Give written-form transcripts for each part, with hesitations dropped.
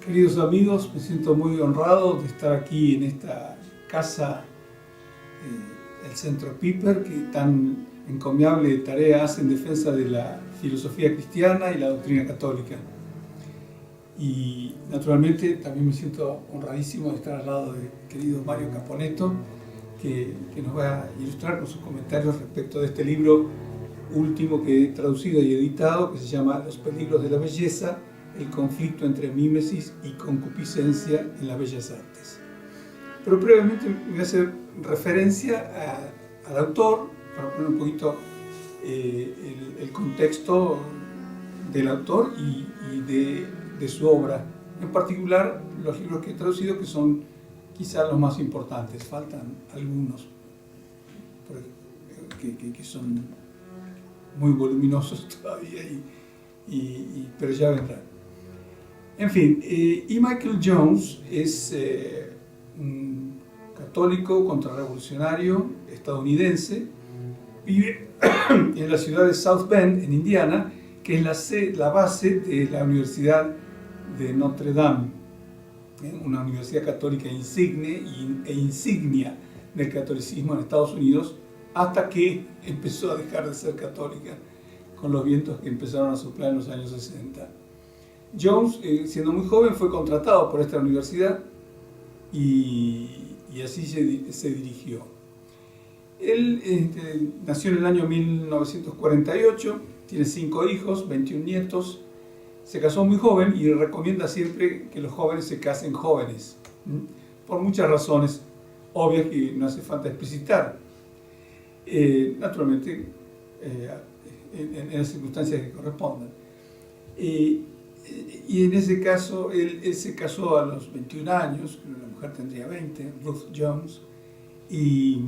Queridos amigos, me siento muy honrado de estar aquí en esta casa, el Centro Piper, que tan encomiable tarea hace en defensa de la filosofía cristiana y la doctrina católica. Y naturalmente también me siento honradísimo de estar al lado del querido Mario Caponeto, que nos va a ilustrar con sus comentarios respecto de este libro último que he traducido y editado, que se llama Los peligros de la belleza, el conflicto entre mímesis y concupiscencia en las bellas artes. Pero previamente voy a hacer referencia al autor, para poner un poquito el contexto del autor y de su obra. En particular, los libros que he traducido, que son quizás los más importantes. Faltan algunos que son muy voluminosos todavía, pero ya vendrán. En fin, E. Michael Jones es un católico contrarrevolucionario estadounidense. Vive en la ciudad de South Bend, en Indiana, que es la base de la Universidad de Notre Dame, una universidad católica insignia del catolicismo en Estados Unidos, hasta que empezó a dejar de ser católica con los vientos que empezaron a soplar en los años 60. Jones, siendo muy joven, fue contratado por esta universidad y así se dirigió. Él nació en el año 1948, tiene 5 hijos, 21 nietos, se casó muy joven y recomienda siempre que los jóvenes se casen jóvenes, por muchas razones obvias que no hace falta explicitar. Naturalmente, en las circunstancias que correspondan. Y en ese caso, él se casó a los 21 años, la mujer tendría 20, Ruth Jones, y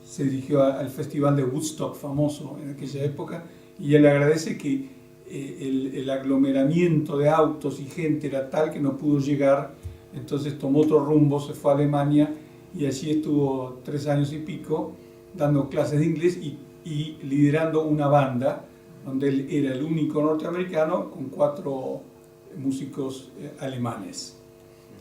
se dirigió al festival de Woodstock, famoso en aquella época, y él agradece que el aglomeramiento de autos y gente era tal que no pudo llegar, entonces tomó otro rumbo, se fue a Alemania, y allí estuvo 3 años y pico, dando clases de inglés y liderando una banda, donde él era el único norteamericano con 4 músicos alemanes.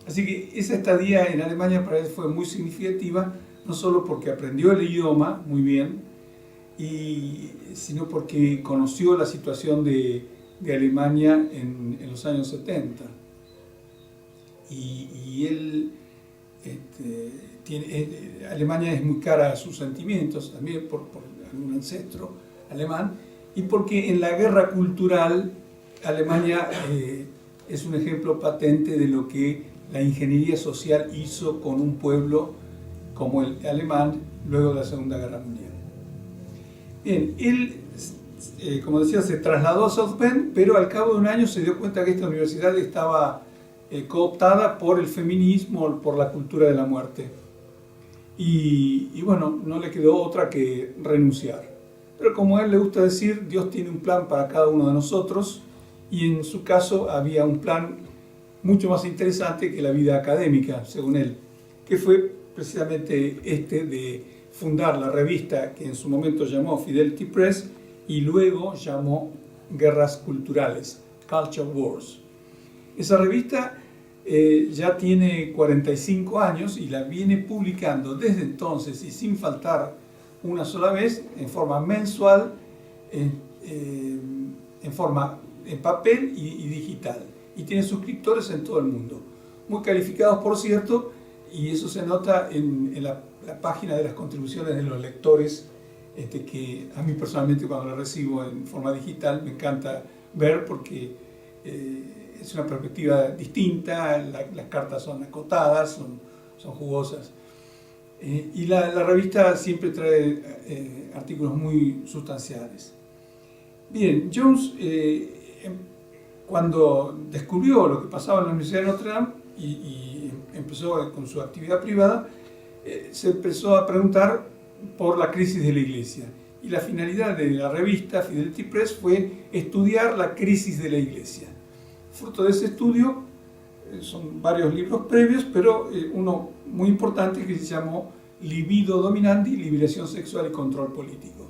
Así que esa estadía en Alemania para él fue muy significativa, no solo porque aprendió el idioma muy bien, sino porque conoció la situación de Alemania en los años 70. Y él, Alemania es muy cara a sus sentimientos, también por algún ancestro alemán, y porque en la guerra cultural Alemania es un ejemplo patente de lo que la ingeniería social hizo con un pueblo como el alemán luego de la Segunda Guerra Mundial. Bien, él, como decía, se trasladó a South Bend, pero al cabo de un año se dio cuenta que esta universidad estaba cooptada por el feminismo, por la cultura de la muerte. Y bueno, no le quedó otra que renunciar. Pero como a él le gusta decir, Dios tiene un plan para cada uno de nosotros, y en su caso había un plan mucho más interesante que la vida académica, según él, que fue precisamente de fundar la revista que en su momento llamó Fidelity Press y luego llamó Guerras Culturales, Culture Wars. Esa revista ya tiene 45 años y la viene publicando desde entonces y sin faltar una sola vez, en forma mensual, en papel y digital. Y tiene suscriptores en todo el mundo. Muy calificados, por cierto, y eso se nota en la página de las contribuciones de los lectores, que a mí personalmente cuando la recibo en forma digital me encanta ver porque es una perspectiva distinta, las cartas son acotadas, son jugosas. Y la revista siempre trae artículos muy sustanciales. Bien, Jones, cuando descubrió lo que pasaba en la Universidad de Notre Dame y empezó con su actividad privada, se empezó a preguntar por la crisis de la Iglesia. Y la finalidad de la revista Fidelity Press fue estudiar la crisis de la Iglesia. Fruto de ese estudio, son varios libros previos, pero uno muy importante que se llamó Libido Dominandi, Liberación Sexual y Control Político,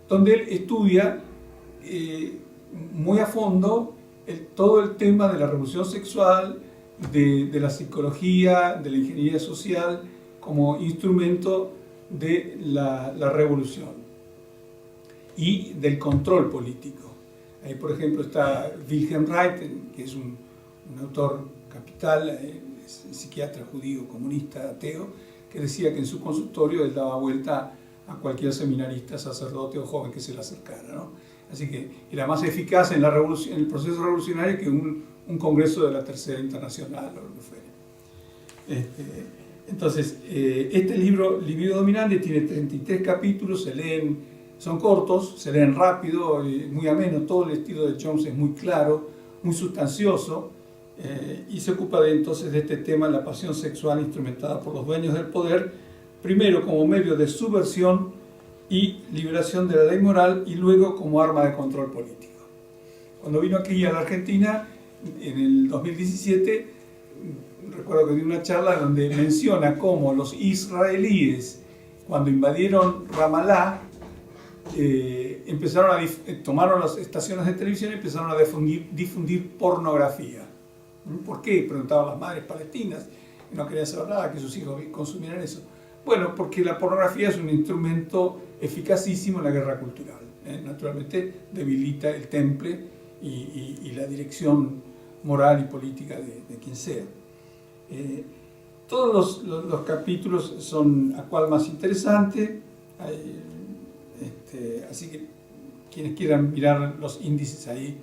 donde él estudia muy a fondo todo el tema de la revolución sexual, de la psicología, de la ingeniería social, como instrumento de la revolución y del control político. Ahí, por ejemplo, está Wilhelm Reiten, que es un autor capital, es psiquiatra judío, comunista, ateo, que decía que en su consultorio él daba vuelta a cualquier seminarista, sacerdote o joven que se le acercara, ¿no? Así que era más eficaz en el proceso revolucionario que un congreso de la Tercera Internacional o lo que fuera. Entonces, este libro, Libido Dominante, tiene 33 capítulos, son cortos, se leen rápido, muy ameno, todo el estilo de Jones es muy claro, muy sustancioso, y se ocupa entonces de este tema, la pasión sexual instrumentada por los dueños del poder, primero como medio de subversión y liberación de la ley moral, y luego como arma de control político. Cuando vino aquí a la Argentina, en el 2017, recuerdo que dio una charla donde menciona cómo los israelíes, cuando invadieron Ramallah, tomaron las estaciones de televisión y empezaron a difundir pornografía. ¿Por qué? Preguntaban las madres palestinas, que no querían saber nada, que sus hijos consumieran eso. Bueno, porque la pornografía es un instrumento eficacísimo en la guerra cultural. Naturalmente debilita el temple y la dirección moral y política de quien sea. Todos los capítulos son a cual más interesante, así que quienes quieran mirar los índices ahí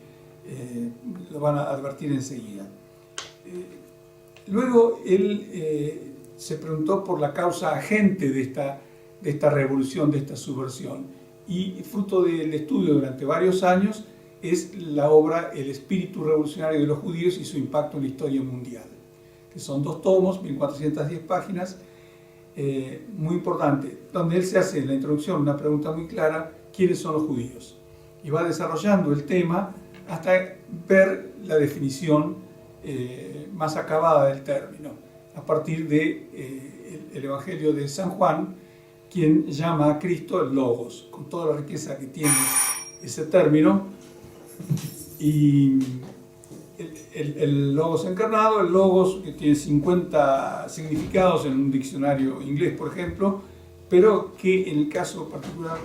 lo van a advertir enseguida. Luego él se preguntó por la causa agente de esta revolución, de esta subversión, y fruto del estudio durante varios años es la obra El espíritu revolucionario de los judíos y su impacto en la historia mundial, que son 2 tomos, 1410 páginas, muy importante, donde él se hace en la introducción una pregunta muy clara: ¿quiénes son los judíos? Y va desarrollando el tema hasta ver la definición más acabada del término, a partir de el Evangelio de San Juan, quien llama a Cristo el Logos, con toda la riqueza que tiene ese término, y el Logos encarnado, el Logos que tiene 50 significados en un diccionario inglés, por ejemplo, pero que en el caso particular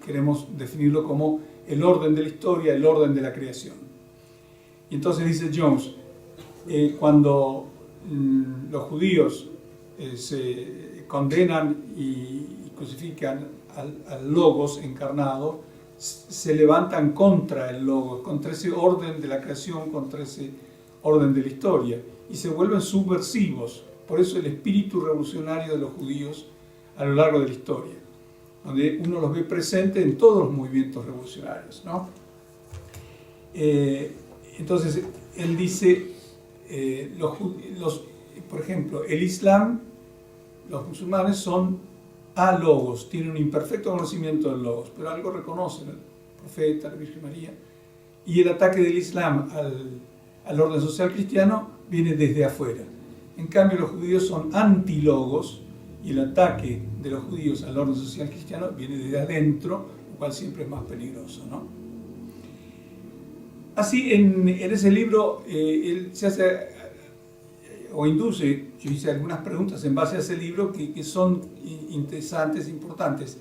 queremos definirlo como el orden de la historia, el orden de la creación. Y entonces dice Jones, cuando los judíos se condenan y crucifican al Logos encarnado, se levantan contra el Logos, contra ese orden de la creación, contra ese orden de la historia, y se vuelven subversivos. Por eso el espíritu revolucionario de los judíos a lo largo de la historia, donde uno los ve presentes en todos los movimientos revolucionarios, ¿no? Entonces, él dice, por ejemplo, el Islam, los musulmanes son alogos, tienen un imperfecto conocimiento del logos, pero algo reconocen, el profeta, la Virgen María, y el ataque del Islam al orden social cristiano viene desde afuera. En cambio, los judíos son antilogos, y el ataque de los judíos al orden social cristiano viene desde adentro, lo cual siempre es más peligroso, ¿no? Así, en ese libro, él se hace o induce, yo hice algunas preguntas en base a ese libro que son interesantes, importantes.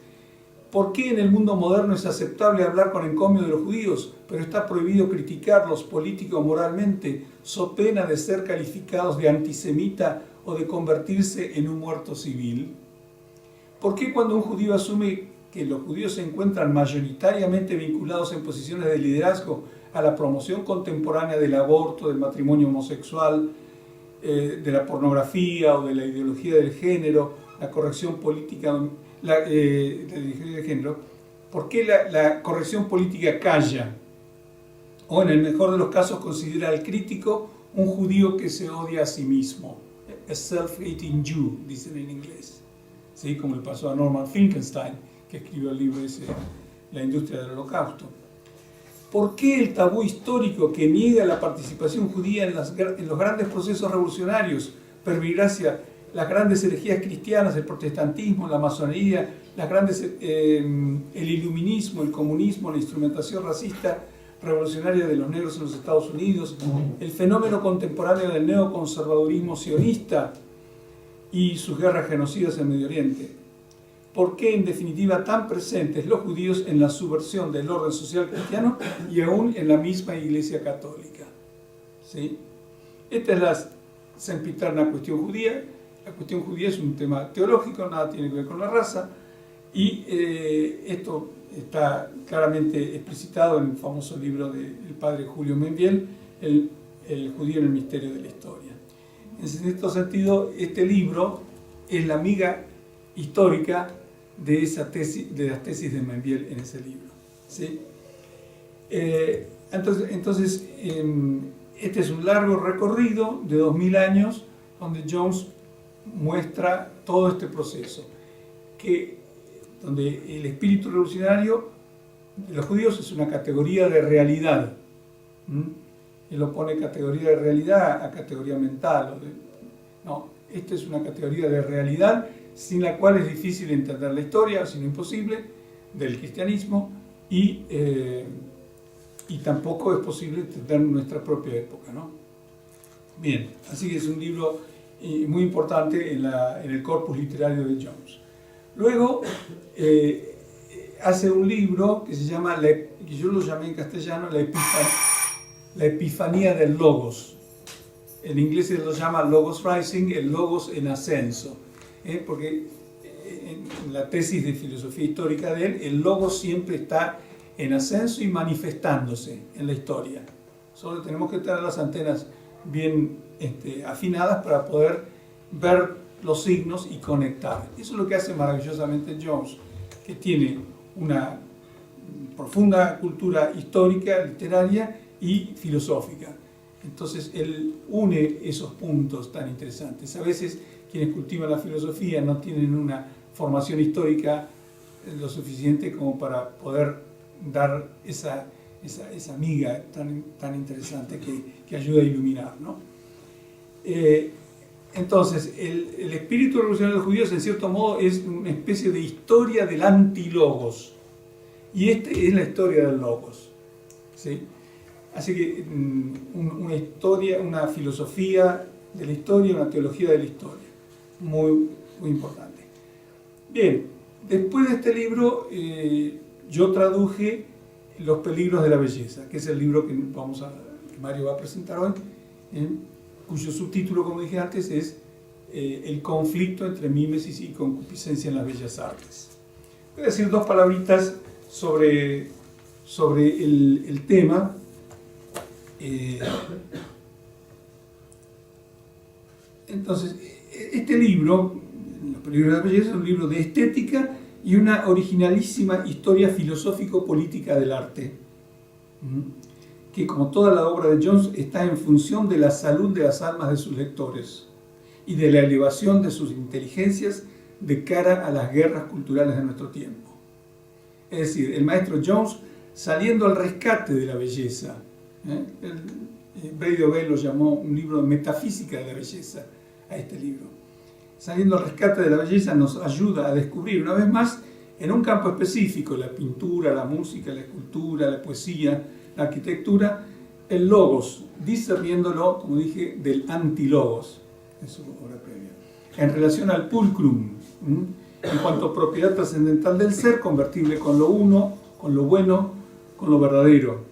¿Por qué en el mundo moderno es aceptable hablar con encomio de los judíos, pero está prohibido criticarlos político o moralmente, so pena de ser calificados de antisemita o de convertirse en un muerto civil? ¿Por qué cuando un judío asume que los judíos se encuentran mayoritariamente vinculados en posiciones de liderazgo a la promoción contemporánea del aborto, del matrimonio homosexual, de la pornografía o de la ideología del género, la corrección política de género, ¿por qué la corrección política calla? O en el mejor de los casos considera al crítico un judío que se odia a sí mismo, a self-hating Jew, dicen en inglés, ¿sí? Como le pasó a Norman Finkelstein, que escribió el libro ese, La industria del holocausto. ¿Por qué el tabú histórico que niega la participación judía en los grandes procesos revolucionarios, pervigracia, las grandes herejías cristianas, el protestantismo, la masonería, el iluminismo, el comunismo, la instrumentación racista, revolucionaria de los negros en los Estados Unidos, el fenómeno contemporáneo del neoconservadurismo sionista y sus guerras genocidas en Medio Oriente. ¿Por qué, en definitiva, tan presentes los judíos en la subversión del orden social cristiano y aún en la misma Iglesia Católica? ¿Sí? Esta es la sempiterna cuestión judía. La cuestión judía es un tema teológico, nada tiene que ver con la raza, y esto está claramente explicitado en el famoso libro del padre Julio Membiel, el judío en el misterio de la historia. En cierto sentido, este libro es la miga histórica de las tesis de Membiel en ese libro. ¿Sí? Entonces, este es un largo recorrido de 2000 años donde Jones muestra todo este proceso, donde el espíritu revolucionario de los judíos es una categoría de realidad. Él opone categoría de realidad a categoría mental. No, esta es una categoría de realidad sin la cual es difícil entender la historia, sino imposible, del cristianismo, y tampoco es posible entender nuestra propia época, ¿no? Bien, así que es un libro muy importante en el corpus literario de Jones. Luego hace un libro que se llama, que yo lo llamé en castellano, La Epifanía del Logos. En inglés se lo llama Logos Rising, el Logos en ascenso, porque en la tesis de filosofía histórica de él, el Logos siempre está en ascenso y manifestándose en la historia. Solo tenemos que tener las antenas bien afinadas para poder ver los signos y conectar. Eso es lo que hace maravillosamente Jones, que tiene una profunda cultura histórica, literaria y filosófica. Entonces él une esos puntos tan interesantes. A veces quienes cultivan la filosofía no tienen una formación histórica lo suficiente como para poder dar esa miga tan interesante que ayuda a iluminar, ¿no? Entonces, el espíritu revolucionario de los judíos, en cierto modo, es una especie de historia del antilogos. Y esta es la historia del logos. ¿Sí? Así que una historia, una filosofía de la historia, una teología de la historia. Muy, muy importante. Bien, después de este libro, yo traduje Los peligros de la belleza, que es el libro que Mario va a presentar hoy, cuyo subtítulo, como dije antes, es El conflicto entre mímesis y concupiscencia en las bellas artes. Voy a decir dos palabritas sobre el tema. Entonces, este libro, Los peligros de la belleza, es un libro de estética y una originalísima historia filosófico-política del arte, que, como toda la obra de Jones, está en función de la salud de las almas de sus lectores y de la elevación de sus inteligencias de cara a las guerras culturales de nuestro tiempo. Es decir, el maestro Jones saliendo al rescate de la belleza. Brady O'Bell lo llamó un libro de metafísica de la belleza a este libro. Saliendo al rescate de la belleza nos ayuda a descubrir una vez más en un campo específico, la pintura, la música, la escultura, la poesía, la arquitectura, el logos, discerniéndolo, como dije, del antilogos, en su obra previa, en relación al pulcrum, en cuanto a propiedad trascendental del ser, convertible con lo uno, con lo bueno, con lo verdadero.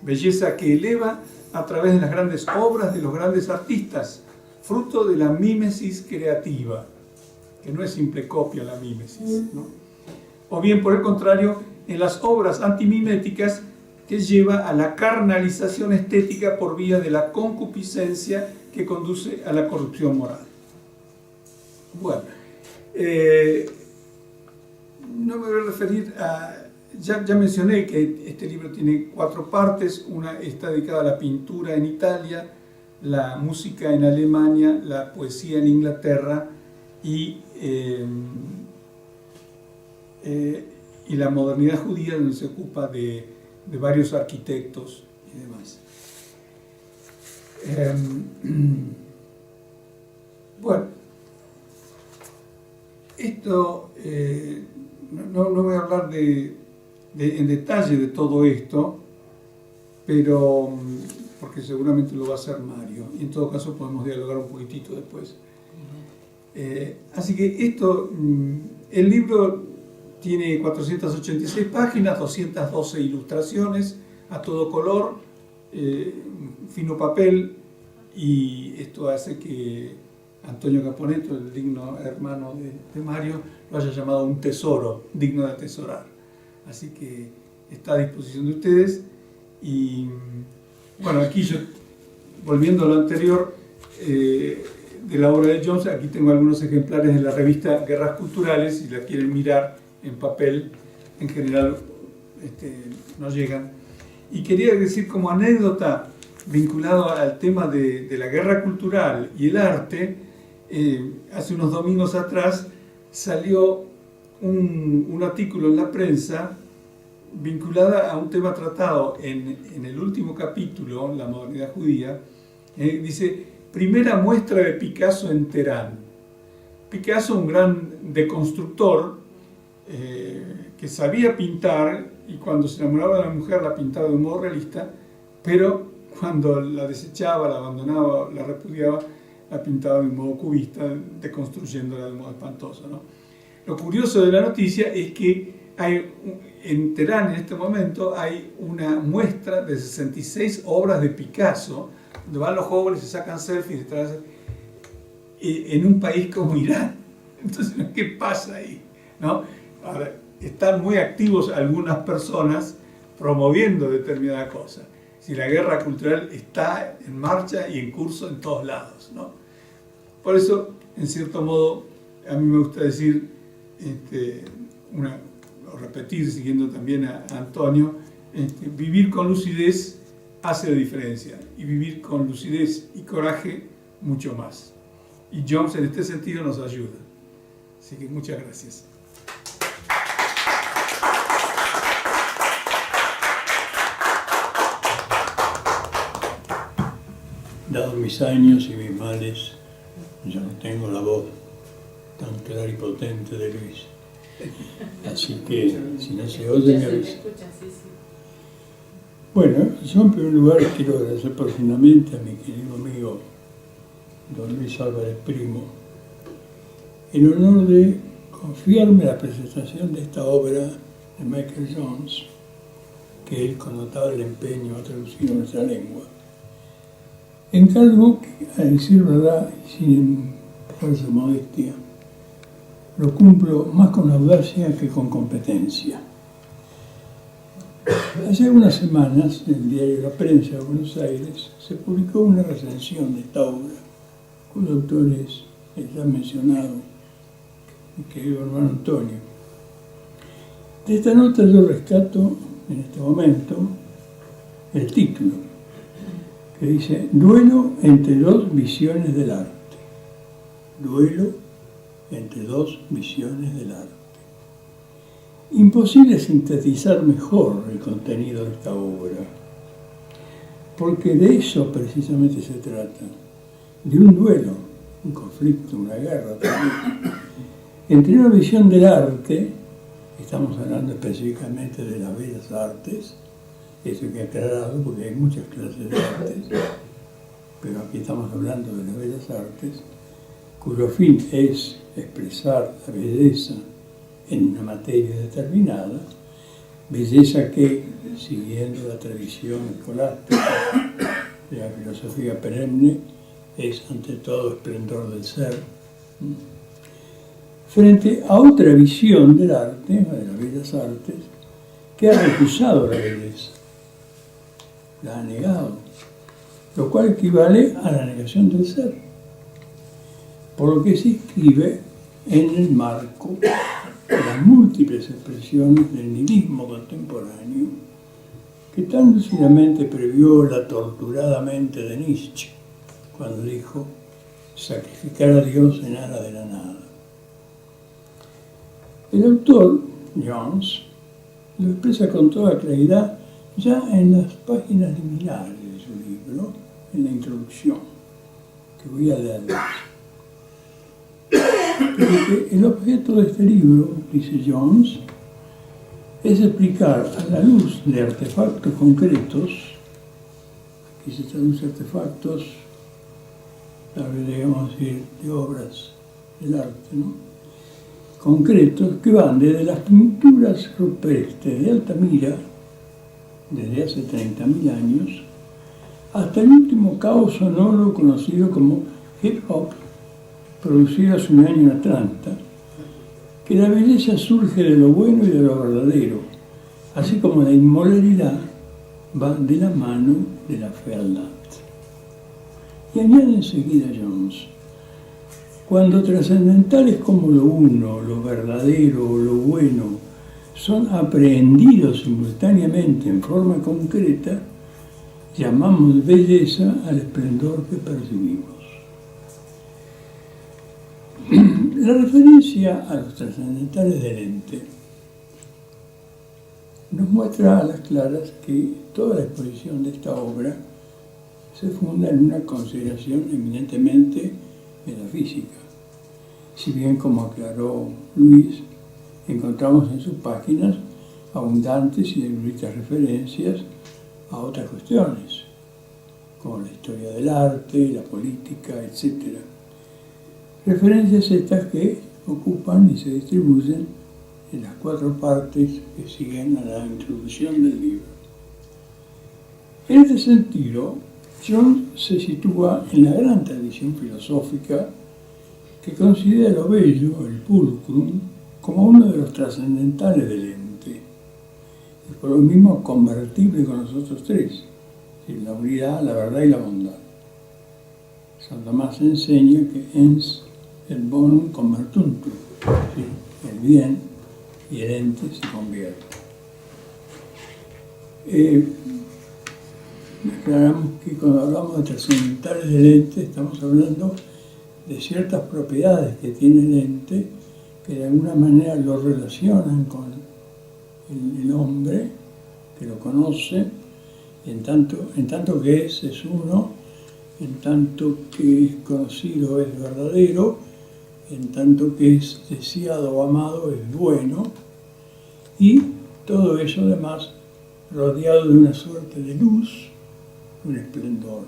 Belleza que eleva a través de las grandes obras de los grandes artistas, fruto de la mímesis creativa, que no es simple copia la mímesis, ¿no? O bien, por el contrario, en las obras antimiméticas que lleva a la carnalización estética por vía de la concupiscencia que conduce a la corrupción moral. Bueno, no me voy a referir a... Ya mencioné que este libro tiene 4 partes. Una está dedicada a la pintura en Italia, la música en Alemania, la poesía en Inglaterra y la modernidad judía, donde se ocupa de varios arquitectos y demás. Bueno, esto no voy a hablar en detalle de todo esto, pero porque seguramente lo va a hacer Mario, y en todo caso podemos dialogar un poquitito después. Así que esto, el libro tiene 486 páginas, 212 ilustraciones a todo color, fino papel, y esto hace que Antonio Caponetto, el digno hermano de Mario, lo haya llamado un tesoro digno de atesorar. Así que está a disposición de ustedes. Y bueno, aquí yo, volviendo a lo anterior, de la obra de Jones, aquí tengo algunos ejemplares de la revista Guerras Culturales, si la quieren mirar en papel, en general no llegan. Y quería decir como anécdota, vinculado al tema de la guerra cultural y el arte, hace unos domingos atrás salió un artículo en la prensa vinculada a un tema tratado en el último capítulo, La modernidad judía. Dice: primera muestra de Picasso en Teherán. Picasso, un gran deconstructor, que sabía pintar, y cuando se enamoraba de la mujer la pintaba de un modo realista, pero cuando la desechaba, la abandonaba, la repudiaba, la pintaba de un modo cubista, deconstruyéndola de un modo espantoso, ¿no? Lo curioso de la noticia es que en Teherán en este momento hay una muestra de 66 obras de Picasso, donde van los jóvenes, se sacan selfies detrás, en un país como Irán. Entonces, ¿qué pasa ahí? ¿No? Ahora, están muy activos algunas personas promoviendo determinada cosa. Si la guerra cultural está en marcha y en curso en todos lados, ¿no? Por eso, en cierto modo, a mí me gusta decir, o repetir, siguiendo también a Antonio, vivir con lucidez hace la diferencia, y vivir con lucidez y coraje mucho más. Y Jones en este sentido nos ayuda. Así que muchas gracias. Dados mis años y mis males, yo no tengo la voz tan clara y potente de Luis. Así que, si no se oye, me avisa. Bueno, yo en primer lugar quiero agradecer profundamente a mi querido amigo don Luis Álvarez Primo en honor de confiarme la presentación de esta obra de Michael Jones, que él con notable empeño ha traducido a nuestra lengua. Encargo que, a decir verdad, y sin falsa modestia, lo cumplo más con audacia que con competencia. Hace unas semanas, en el diario La Prensa de Buenos Aires, se publicó una recensión de esta obra, cuyo autor es el ya mencionado, mi querido hermano Antonio. De esta nota yo rescato, en este momento, el título, que dice: Duelo entre dos visiones del arte. Duelo entre dos visiones del arte. Imposible sintetizar mejor el contenido de esta obra, porque de eso precisamente se trata, de un duelo, un conflicto, una guerra también, entre una visión del arte, estamos hablando específicamente de las bellas artes, eso hay que aclararlo porque hay muchas clases de artes, pero aquí estamos hablando de las bellas artes, cuyo fin es expresar la belleza en una materia determinada, belleza que, siguiendo la tradición escolástica de la filosofía perenne, es ante todo esplendor del ser, frente a otra visión del arte, de las bellas artes, que ha recusado la belleza, la ha negado, lo cual equivale a la negación del ser, por lo que se inscribe en el marco de las múltiples expresiones del nihilismo contemporáneo que tan lúcidamente previó la torturada mente de Nietzsche cuando dijo: sacrificar a Dios en aras de la nada. El autor, Jones, lo expresa con toda claridad ya en las páginas liminares de su libro, en la introducción, que voy a leerles. Porque el objeto de este libro, dice Jones, es explicar a la luz de artefactos concretos y se traduce artefactos, digamos decir, de obras del arte, ¿no? Concretos que van desde las pinturas rupestres de Altamira, desde hace 30.000 años, hasta el último caos sonoro conocido como hip hop, producido hace un año en Atlanta, que la belleza surge de lo bueno y de lo verdadero, así como la inmoralidad va de la mano de la fealdad. Y añade enseguida Jones: cuando trascendentales como lo uno, lo verdadero o lo bueno son aprehendidos simultáneamente en forma concreta, llamamos belleza al esplendor que percibimos. La referencia a los trascendentales del ente nos muestra a las claras que toda la exposición de esta obra se funda en una consideración eminentemente metafísica. Si bien, como aclaró Luis, encontramos en sus páginas abundantes y eruditas referencias a otras cuestiones, como la historia del arte, la política, etc. Referencias estas que ocupan y se distribuyen en las 4 partes que siguen a la introducción del libro. En este sentido, Jones se sitúa en la gran tradición filosófica que considera lo bello, el pulcrum, como uno de los trascendentales del ente, y por lo mismo convertible con los otros 3, la unidad, la verdad y la bondad. San Tomás enseña que ens et bonum convertuntur, el bien y el ente se convierten. Aclaramos que cuando hablamos de trascendentales del ente estamos hablando de ciertas propiedades que tiene el ente que de alguna manera lo relacionan con el hombre que lo conoce, en tanto que es uno, en tanto que es conocido es verdadero, en tanto que es deseado o amado es bueno, y todo eso además rodeado de una suerte de luz, un esplendor.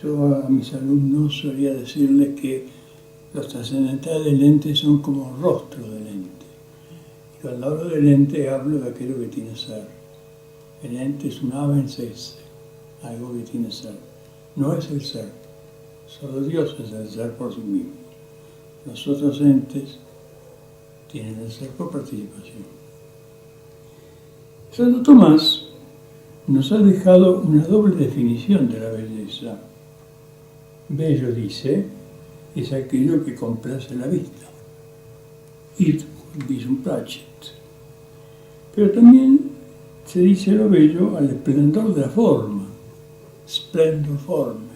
Yo a mis alumnos solía decirles que los trascendentales del ente son como rostros del ente. Y cuando hablo del ente hablo de aquello que tiene ser. El ente es un avens, algo que tiene ser. No es el ser. Solo Dios es el ser por sí mismo. Los otros entes tienen el ser por participación. Santo Tomás nos ha dejado una doble definición de la belleza. Bello, dice, es aquello que complace la vista. Id visum placet. Pero también se dice lo bello al esplendor de la forma. Splendor forme.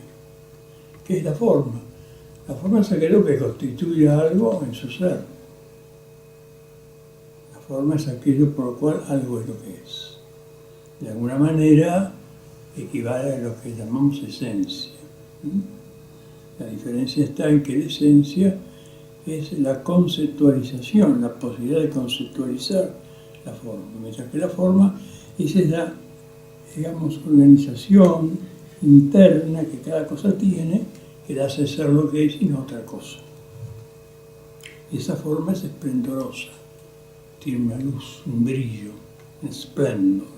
¿Qué es la forma? La forma es aquello que constituye algo en su ser. La forma es aquello por lo cual algo es lo que es. De alguna manera equivale a lo que llamamos esencia. La diferencia está en que la esencia es la conceptualización, la posibilidad de conceptualizar la forma, mientras que la forma es esa, digamos, organización interna que cada cosa tiene, que la hace ser lo que es y no otra cosa. Esa forma es esplendorosa, tiene una luz, un brillo, un esplendor.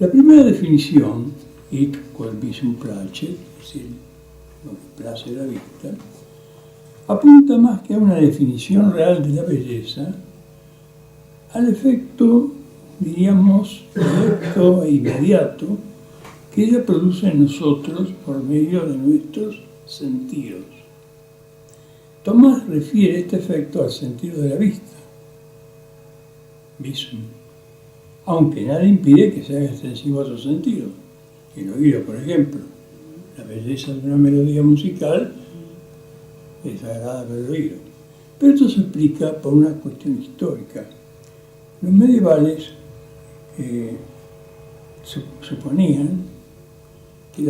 La primera definición, hic quod visum placet, es decir, lo que place la vista, apunta más que a una definición real de la belleza, al efecto, diríamos, directo e inmediato que ella produce en nosotros por medio de nuestros sentidos. Tomás refiere este efecto al sentido de la vista, visum, aunque nada impide que se haga extensivo a otros sentidos. El oído, por ejemplo, la belleza de una melodía musical es agradable al oído. Pero esto se explica por una cuestión histórica. Los medievales suponían que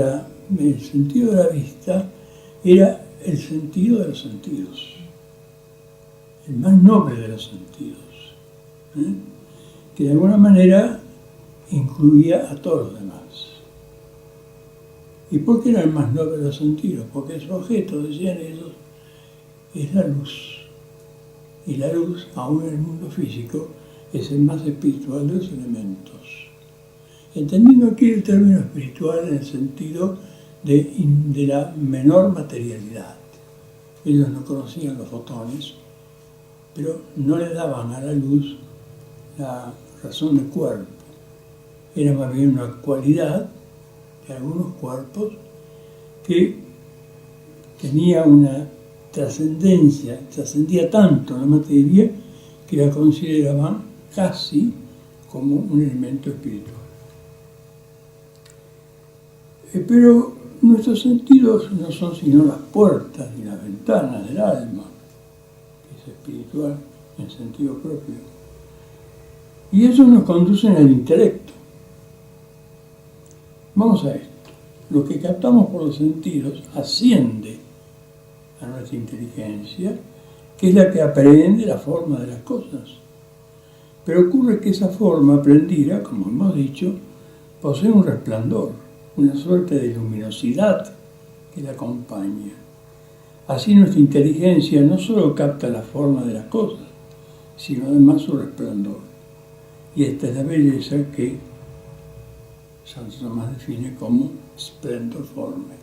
el sentido de la vista era el sentido de los sentidos, el más noble de los sentidos, que de alguna manera incluía a todos los demás. ¿Y por qué era el más noble de los sentidos? Porque su objeto, decían ellos, es la luz. Y la luz, aún en el mundo físico, es el más espiritual de los elementos. Entendiendo aquí el término espiritual en el sentido de la menor materialidad. Ellos no conocían los fotones, pero no le daban a la luz la razón de cuerpo. Era más bien una cualidad de algunos cuerpos que tenía una trascendencia, trascendía tanto la materia que la consideraban casi como un elemento espiritual. Pero nuestros sentidos no son sino las puertas y las ventanas del alma, que es espiritual en sentido propio. Y eso nos conduce al intelecto. Vamos a esto. Lo que captamos por los sentidos asciende a nuestra inteligencia, que es la que aprende la forma de las cosas. Pero ocurre que esa forma aprendida, como hemos dicho, posee un resplandor, una suerte de luminosidad que la acompaña. Así nuestra inteligencia no solo capta la forma de las cosas, sino además su resplandor. Y esta es la belleza que Santo Tomás define como splendoforme.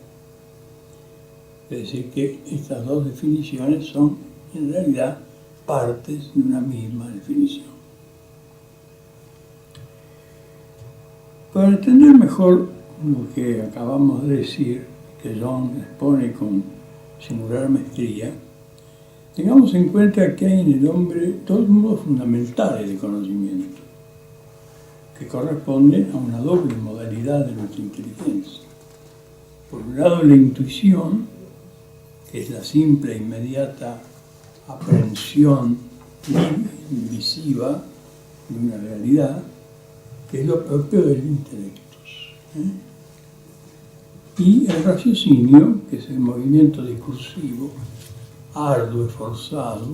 Es decir, que estas dos definiciones son en realidad partes de una misma definición. Para entender mejor lo que acabamos de decir, que John expone con singular maestría, tengamos en cuenta que hay en el hombre dos modos fundamentales de conocimiento, que corresponden a una doble modalidad de nuestra inteligencia. Por un lado, la intuición, que es la simple e inmediata aprehensión visiva de una realidad, que es lo propio del intelecto. Y el raciocinio, que es el movimiento discursivo, arduo, esforzado,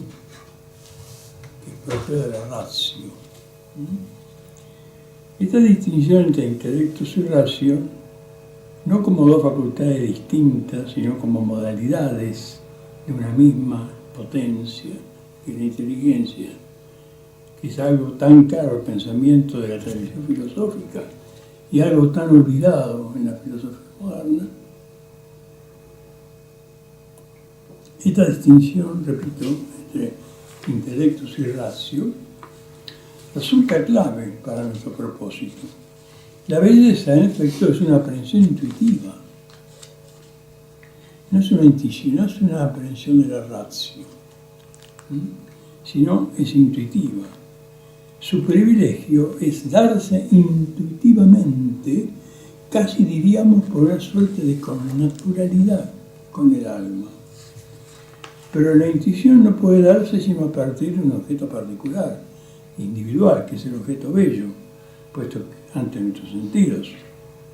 que es propio de la ratio. Esta distinción entre intelectus y ratio, no como dos facultades distintas, sino como modalidades de una misma potencia, que es la inteligencia, que es algo tan caro al pensamiento de la tradición filosófica y algo tan olvidado en la filosofía moderna. Esta distinción, repito, entre intelectus y ratio, resulta clave para nuestro propósito. La belleza, en efecto, es una aprehensión intuitiva. No es una intuición, no es una aprehensión de la ratio, sino es intuitiva. Su privilegio es darse intuitivamente, casi diríamos por una suerte de connaturalidad con el alma. Pero la intuición no puede darse sino a partir de un objeto particular, individual, que es el objeto bello, puesto que ante nuestros sentidos,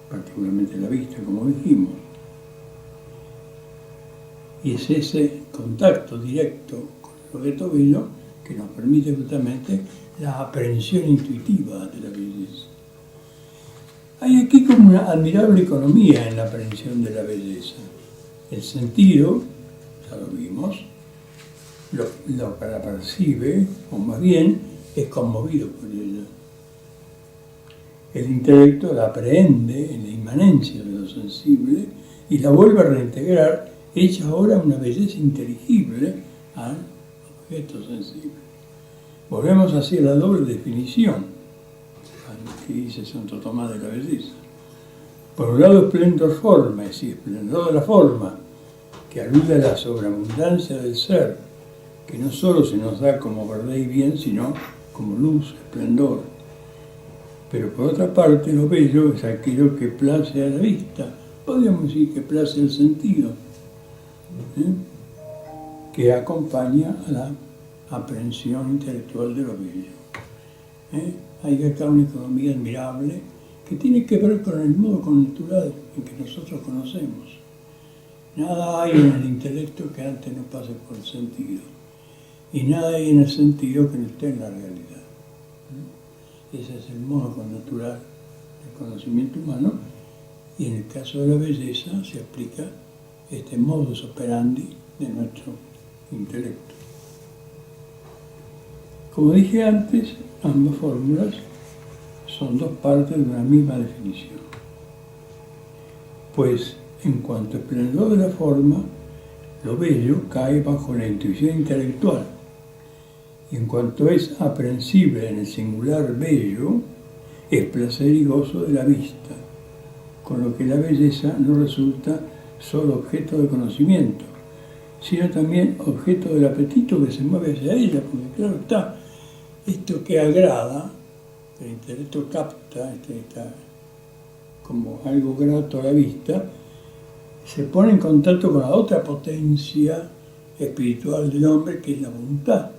particularmente la vista, como dijimos. Y es ese contacto directo con el objeto bello que nos permite justamente la aprehensión intuitiva de la belleza. Hay aquí como una admirable economía en la aprehensión de la belleza. El sentido, ya lo vimos, lo que la percibe, o más bien, es conmovido por ella. El intelecto la aprehende en la inmanencia de lo sensible y la vuelve a reintegrar, hecha ahora una belleza inteligible al objeto sensible. Volvemos hacia la doble definición que dice Santo Tomás de la belleza. Por un lado, esplendor forma, es decir, esplendor de la forma, que alude a la sobreabundancia del ser, que no solo se nos da como verdad y bien, sino como luz, esplendor. Pero por otra parte, lo bello es aquello que place a la vista, podríamos decir que place al sentido, que acompaña a la aprehensión intelectual de lo bello. Hay acá una economía admirable que tiene que ver con el modo connatural en que nosotros conocemos. Nada hay en el intelecto que antes no pase por el sentido, y nada hay en el sentido que no esté en la realidad. Ese es el modo connatural el conocimiento humano, y en el caso de la belleza se aplica este modus operandi de nuestro intelecto. Como dije antes, ambas fórmulas son dos partes de una misma definición. Pues, en cuanto al esplendor de la forma, lo bello cae bajo la intuición intelectual, y en cuanto es aprehensible en el singular bello, es placer y gozo de la vista, con lo que la belleza no resulta solo objeto de conocimiento, sino también objeto del apetito que se mueve hacia ella, porque claro está, esto que agrada, el intelecto capta, está como algo grato a la vista, se pone en contacto con la otra potencia espiritual del hombre, que es la voluntad,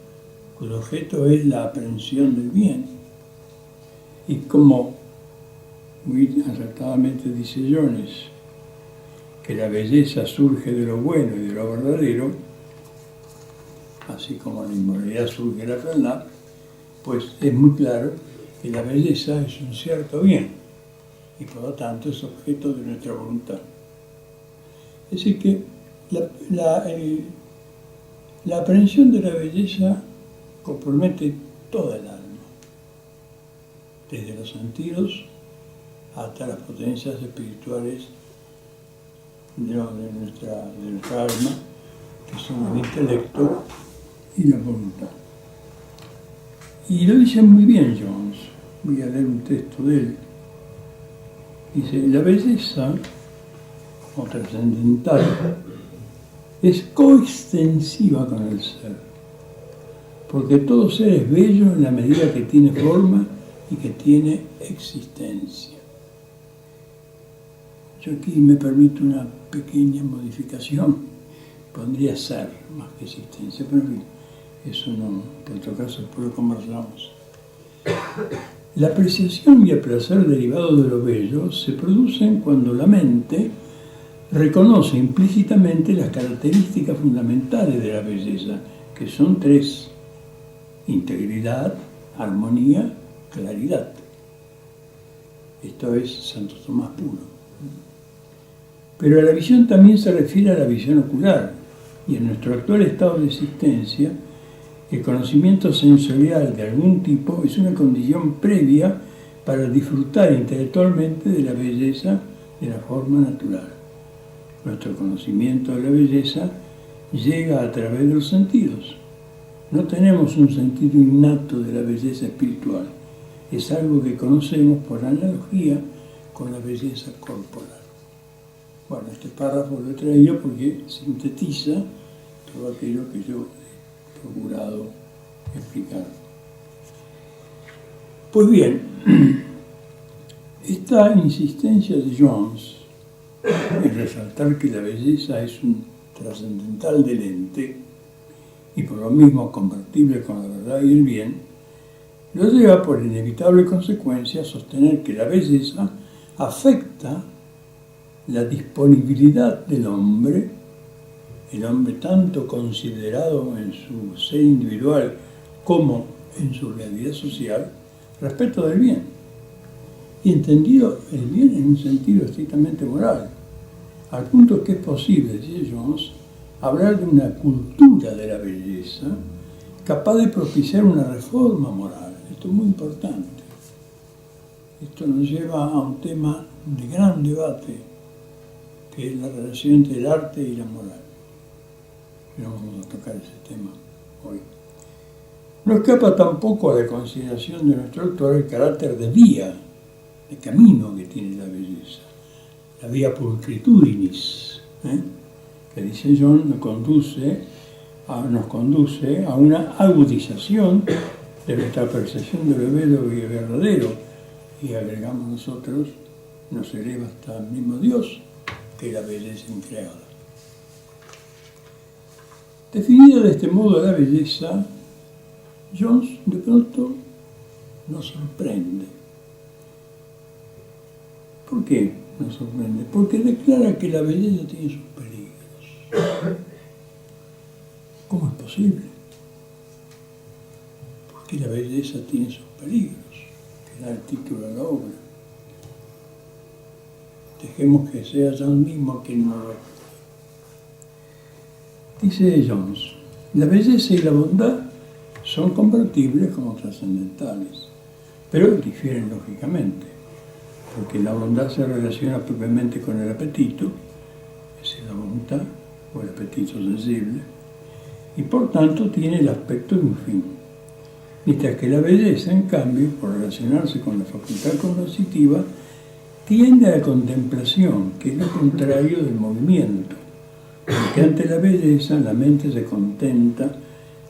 cuyo objeto es la aprehensión del bien. Y como muy acertadamente dice Jones, que la belleza surge de lo bueno y de lo verdadero, así como la inmoralidad surge de la fealdad, pues es muy claro que la belleza es un cierto bien y por lo tanto es objeto de nuestra voluntad. Es decir que la aprehensión de la belleza compromete toda el alma, desde los sentidos hasta las potencias espirituales de nuestra alma, que son el intelecto y la voluntad. Y lo dice muy bien Jones. Voy a leer un texto de él. Dice, la belleza, o trascendental, es coextensiva con el ser, porque todo ser es bello en la medida que tiene forma y que tiene existencia. Yo aquí me permito una pequeña modificación, pondría ser más que existencia, pero en fin, eso no, en otro caso después lo conversamos. La apreciación y el placer derivados de lo bello se producen cuando la mente reconoce implícitamente las características fundamentales de la belleza, que son tres: integridad, armonía, claridad. Esto es Santo Tomás puro. Pero la visión también se refiere a la visión ocular, y en nuestro actual estado de existencia, el conocimiento sensorial de algún tipo es una condición previa para disfrutar intelectualmente de la belleza de la forma natural. Nuestro conocimiento de la belleza llega a través de los sentidos. No tenemos un sentido innato de la belleza espiritual, es algo que conocemos por analogía con la belleza corporal. Bueno, este párrafo lo he traído porque sintetiza todo aquello que yo he procurado explicar. Pues bien, esta insistencia de Jones en resaltar que la belleza es un trascendental del ente y por lo mismo compatible con la verdad y el bien, lo lleva por inevitable consecuencia a sostener que la belleza afecta la disponibilidad del hombre, el hombre tanto considerado en su ser individual como en su realidad social, respecto del bien. Y entendido el bien en un sentido estrictamente moral, al punto que es posible, dice Jones, hablar de una cultura de la belleza capaz de propiciar una reforma moral. Esto es muy importante. Esto nos lleva a un tema de gran debate, que es la relación entre el arte y la moral. No vamos a tocar ese tema hoy. No escapa tampoco a la consideración de nuestro autor el carácter de vía, de camino que tiene la belleza. La vía pulcritudinis, que dice John, nos conduce a una agudización de nuestra percepción de lo bello y verdadero. Y agregamos nosotros, nos eleva hasta el mismo Dios, que la belleza increada. Definida de este modo la belleza, Jones de pronto nos sorprende. ¿Por qué nos sorprende? Porque declara que la belleza tiene sus peligros. ¿Cómo es posible? Porque la belleza tiene sus peligros, que da el título a la obra. Dejemos que sea Jones mismo quien nos lo explique. Dice Jones, la belleza y la bondad son compatibles como trascendentales, pero difieren lógicamente, porque la bondad se relaciona propiamente con el apetito, es decir, la voluntad o el apetito sensible, y por tanto tiene el aspecto de un fin, mientras que la belleza, en cambio, por relacionarse con la facultad cognitiva, tiende a la contemplación, que es lo contrario del movimiento, porque ante la belleza la mente se contenta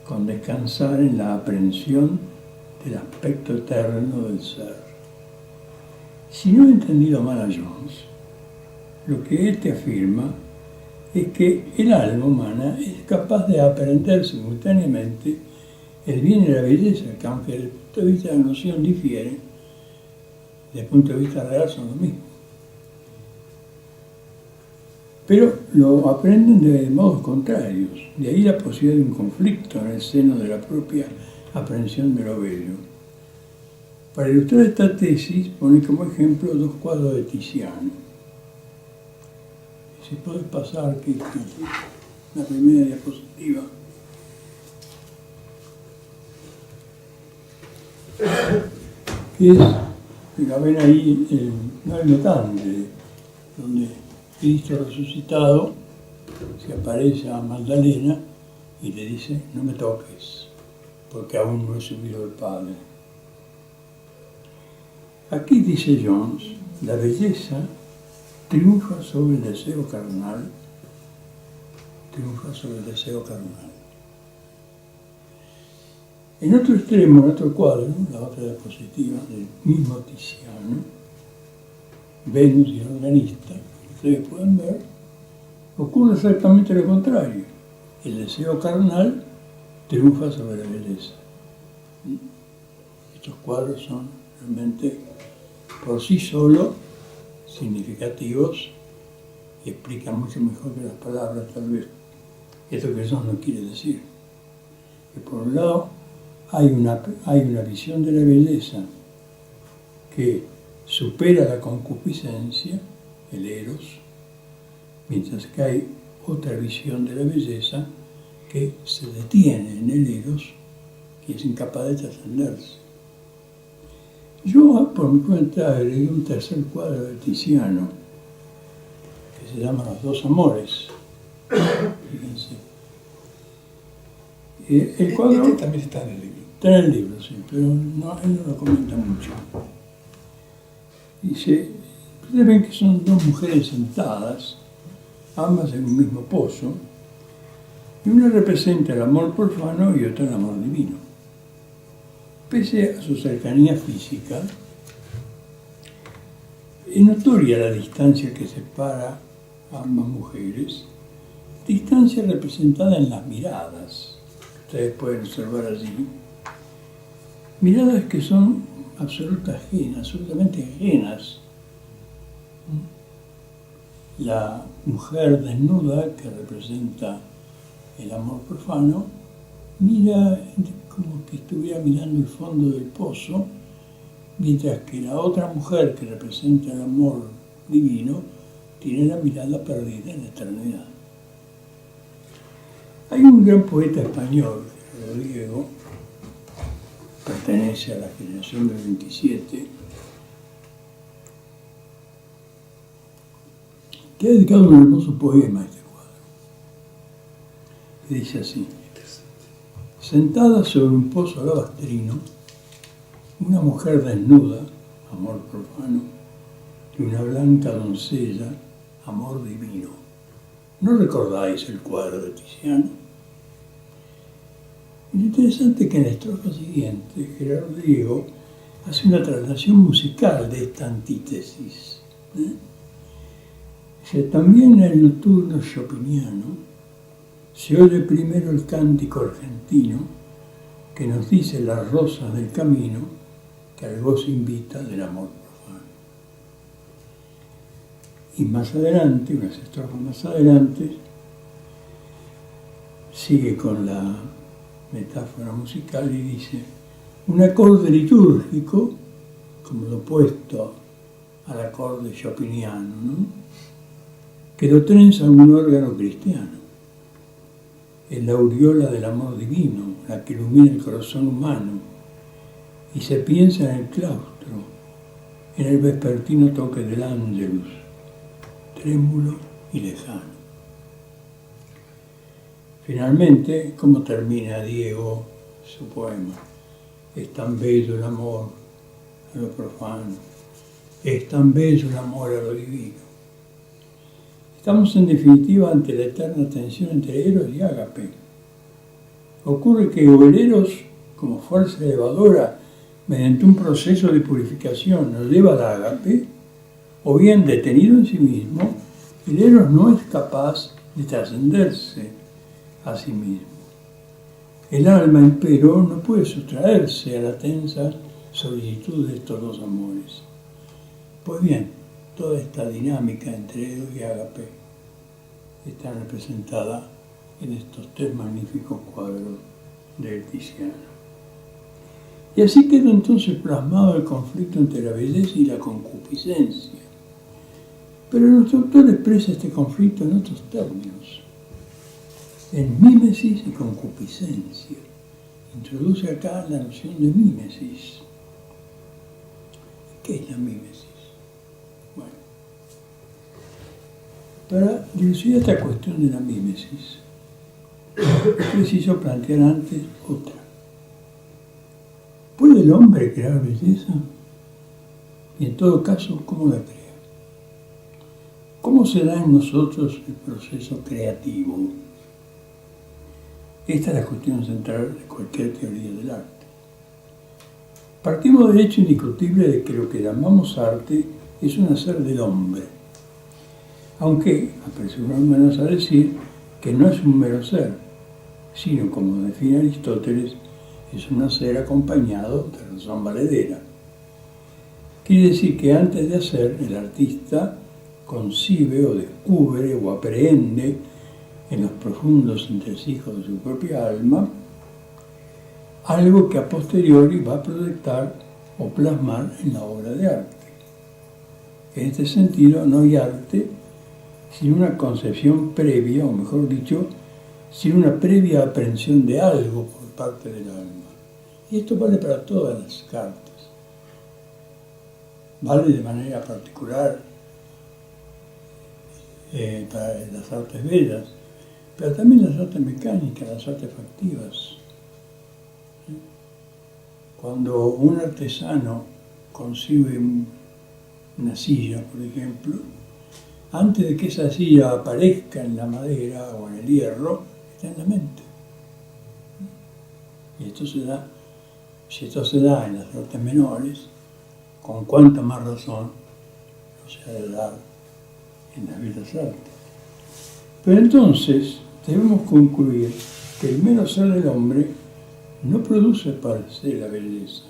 con descansar en la aprehensión del aspecto eterno del ser. Si no he entendido mal a Jones, lo que éste afirma es que el alma humana es capaz de aprender simultáneamente el bien y la belleza, que aunque desde el punto de vista de la noción difiere, desde el punto de vista real son lo mismo. Pero lo aprenden de modos contrarios, de ahí la posibilidad de un conflicto en el seno de la propia aprehensión de lo bello. Para ilustrar esta tesis, pone como ejemplo 2 cuadros de Tiziano. Si puede pasar aquí la primera diapositiva. Que es, la ven ahí, el notante, donde Cristo resucitado se aparece a Magdalena y le dice, no me toques, porque aún no he subido al Padre. Aquí dice Jones, la belleza triunfa sobre el deseo carnal, En otro extremo, en otro cuadro, la otra diapositiva del mismo Tiziano, Venus y el organista, ustedes pueden ver, ocurre exactamente lo contrario. El deseo carnal triunfa sobre la belleza. Estos cuadros son realmente por sí solos significativos y explican mucho mejor que las palabras, tal vez, esto que eso no quiere decir. Que por un lado hay una visión de la belleza que supera la concupiscencia, el eros, mientras que hay otra visión de la belleza que se detiene en el eros y es incapaz de trascenderse. Yo, por mi cuenta, leí un tercer cuadro de Tiziano que se llama Los dos amores. Fíjense. El cuadro Este también está en el libro. Está en el libro, sí, pero no, él no lo comenta mucho. Dice, ustedes ven que son 2 mujeres sentadas, ambas en un mismo pozo, y una representa el amor profano y otra el amor divino. Pese a su cercanía física, es notoria la distancia que separa a ambas mujeres, distancia representada en las miradas, ustedes pueden observar allí, miradas que son absolutamente ajenas. La mujer desnuda, que representa el amor profano, mira como que estuviera mirando el fondo del pozo, mientras que la otra mujer, que representa el amor divino, tiene la mirada perdida en la eternidad. Hay un gran poeta español, Rodrigo, pertenece a la generación del 27, que ha dedicado un hermoso poema a este cuadro. Que dice así: sentada sobre un pozo alabastrino, una mujer desnuda, amor profano, y una blanca doncella, amor divino. ¿No recordáis el cuadro de Tiziano? Lo interesante es que en la estrofa siguiente, Gerardo Diego hace una traslación musical de esta antítesis. Dice, también en el nocturno chopiniano se oye primero el cántico argentino que nos dice las rosas del camino que al gozo invita del amor profano. Y más adelante, unas estrofas más adelante, sigue con la metáfora musical y dice, un acorde litúrgico, como lo opuesto al acorde chopiniano, ¿no? Que lo trenza un órgano cristiano. Es la aureola del amor divino, la que ilumina el corazón humano, y se piensa en el claustro, en el vespertino toque del ángelus, trémulo y lejano. Finalmente, ¿cómo termina Diego su poema? Es tan bello el amor a lo profano, es tan bello el amor a lo divino. Estamos en definitiva ante la eterna tensión entre Eros y Ágape. Ocurre que o el Eros, como fuerza elevadora, mediante un proceso de purificación, nos lleva al Ágape, o bien detenido en sí mismo, el Eros no es capaz de trascenderse a sí mismo. El alma, empero, no puede sustraerse a la tensa solicitud de estos dos amores. Pues bien, toda esta dinámica entre Eros y Ágape está representada en estos tres magníficos cuadros del Tiziano. Y así queda entonces plasmado el conflicto entre la belleza y la concupiscencia. Pero nuestro autor expresa este conflicto en otros términos, en mímesis y concupiscencia. Introduce acá la noción de mímesis. ¿Qué es la mímesis? Bueno, para dilucidar esta cuestión de la mímesis, es preciso plantear antes otra. ¿Puede el hombre crear belleza? Y en todo caso, ¿cómo la crea? ¿Cómo se da en nosotros el proceso creativo? Esta es la cuestión central de cualquier teoría del arte. Partimos del hecho indiscutible de que lo que llamamos arte es un hacer del hombre, aunque apresurémonos a decir que no es un mero ser, sino, como define Aristóteles, es un hacer acompañado de razón valedera. Quiere decir que antes de hacer, el artista concibe o descubre o aprehende en los profundos entresijos de su propia alma algo que a posteriori va a proyectar o plasmar en la obra de arte. En este sentido, no hay arte sin una concepción previa, o mejor dicho, sin una previa aprehensión de algo por parte del alma. Y esto vale para todas las cartas. Vale de manera particular para las artes bellas, pero también las artes mecánicas, las artes factivas. Cuando un artesano concibe una silla, por ejemplo, antes de que esa silla aparezca en la madera o en el hierro, está en la mente. Y esto se da, si esto se da en las artes menores, con cuánta más razón no se ha de dar en las bellas artes. Pero entonces debemos concluir que el mero ser del hombre no produce per se la belleza.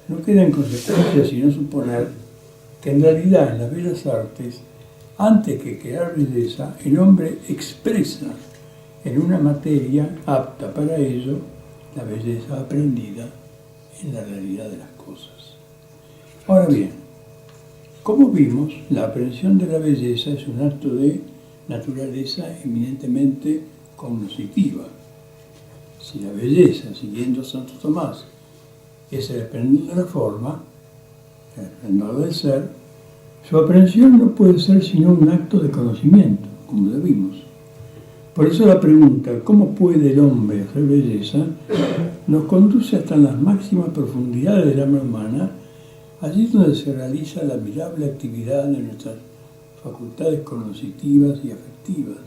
No queda en consecuencia sino suponer que en realidad en las bellas artes, antes que crear belleza, el hombre expresa en una materia apta para ello la belleza aprendida en la realidad de las cosas. Ahora bien, como vimos, la aprehensión de la belleza es un acto de naturaleza eminentemente cognoscitiva. Si la belleza, siguiendo Santo Tomás, es el esplendor de la forma, el esplendor del ser, su aprehensión no puede ser sino un acto de conocimiento, como lo vimos. Por eso la pregunta, ¿cómo puede el hombre hacer belleza?, nos conduce hasta las máximas profundidades del alma humana, allí donde se realiza la admirable actividad de nuestras facultades cognitivas y afectivas.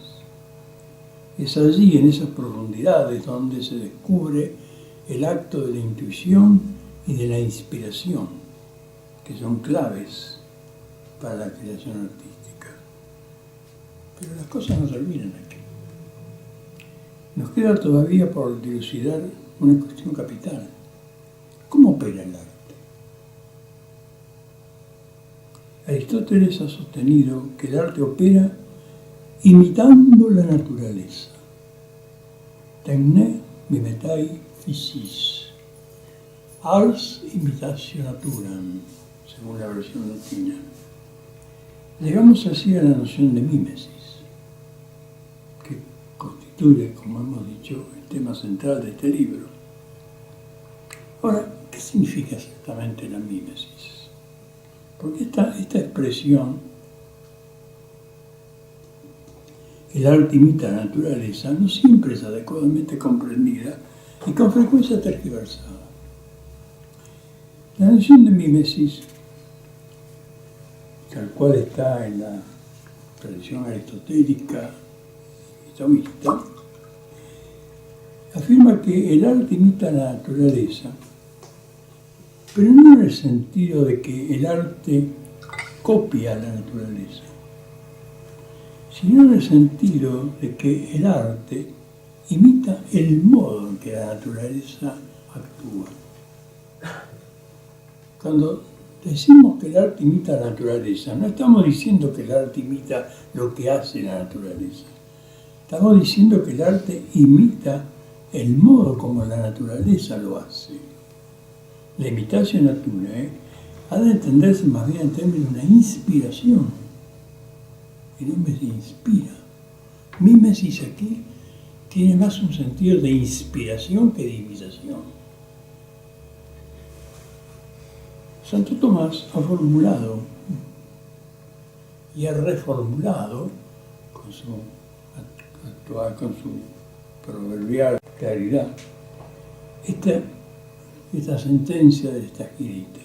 Es allí, en esas profundidades, donde se descubre el acto de la intuición y de la inspiración, que son claves para la creación artística. Pero las cosas no terminan aquí. Nos queda todavía por dilucidar una cuestión capital. ¿Cómo opera el arte? Aristóteles ha sostenido que el arte opera imitando la naturaleza. Tecne mimetai physis, ars imitatio naturam. según la versión latina. Llegamos así a la noción de mímesis, que constituye, como hemos dicho, el tema central de este libro. Ahora, ¿qué significa exactamente la mímesis? Porque esta expresión, el arte imita la naturaleza, no siempre es adecuadamente comprendida y con frecuencia tergiversada. La noción de mímesis, tal cual está en la tradición aristotélica y taoísta, afirma que el arte imita la naturaleza, pero no en el sentido de que el arte copia la naturaleza, sino en el sentido de que el arte imita el modo en que la naturaleza actúa. Cuando decimos que el arte imita la naturaleza, no estamos diciendo que el arte imita lo que hace la naturaleza. Estamos diciendo que el arte imita el modo como la naturaleza lo hace. La imitación natura ha de entenderse más bien en términos de una inspiración. El hombre se inspira. Mímesis aquí tiene más un sentido de inspiración que de imitación. Santo Tomás ha formulado y ha reformulado con su proverbial claridad esta sentencia de esta girita.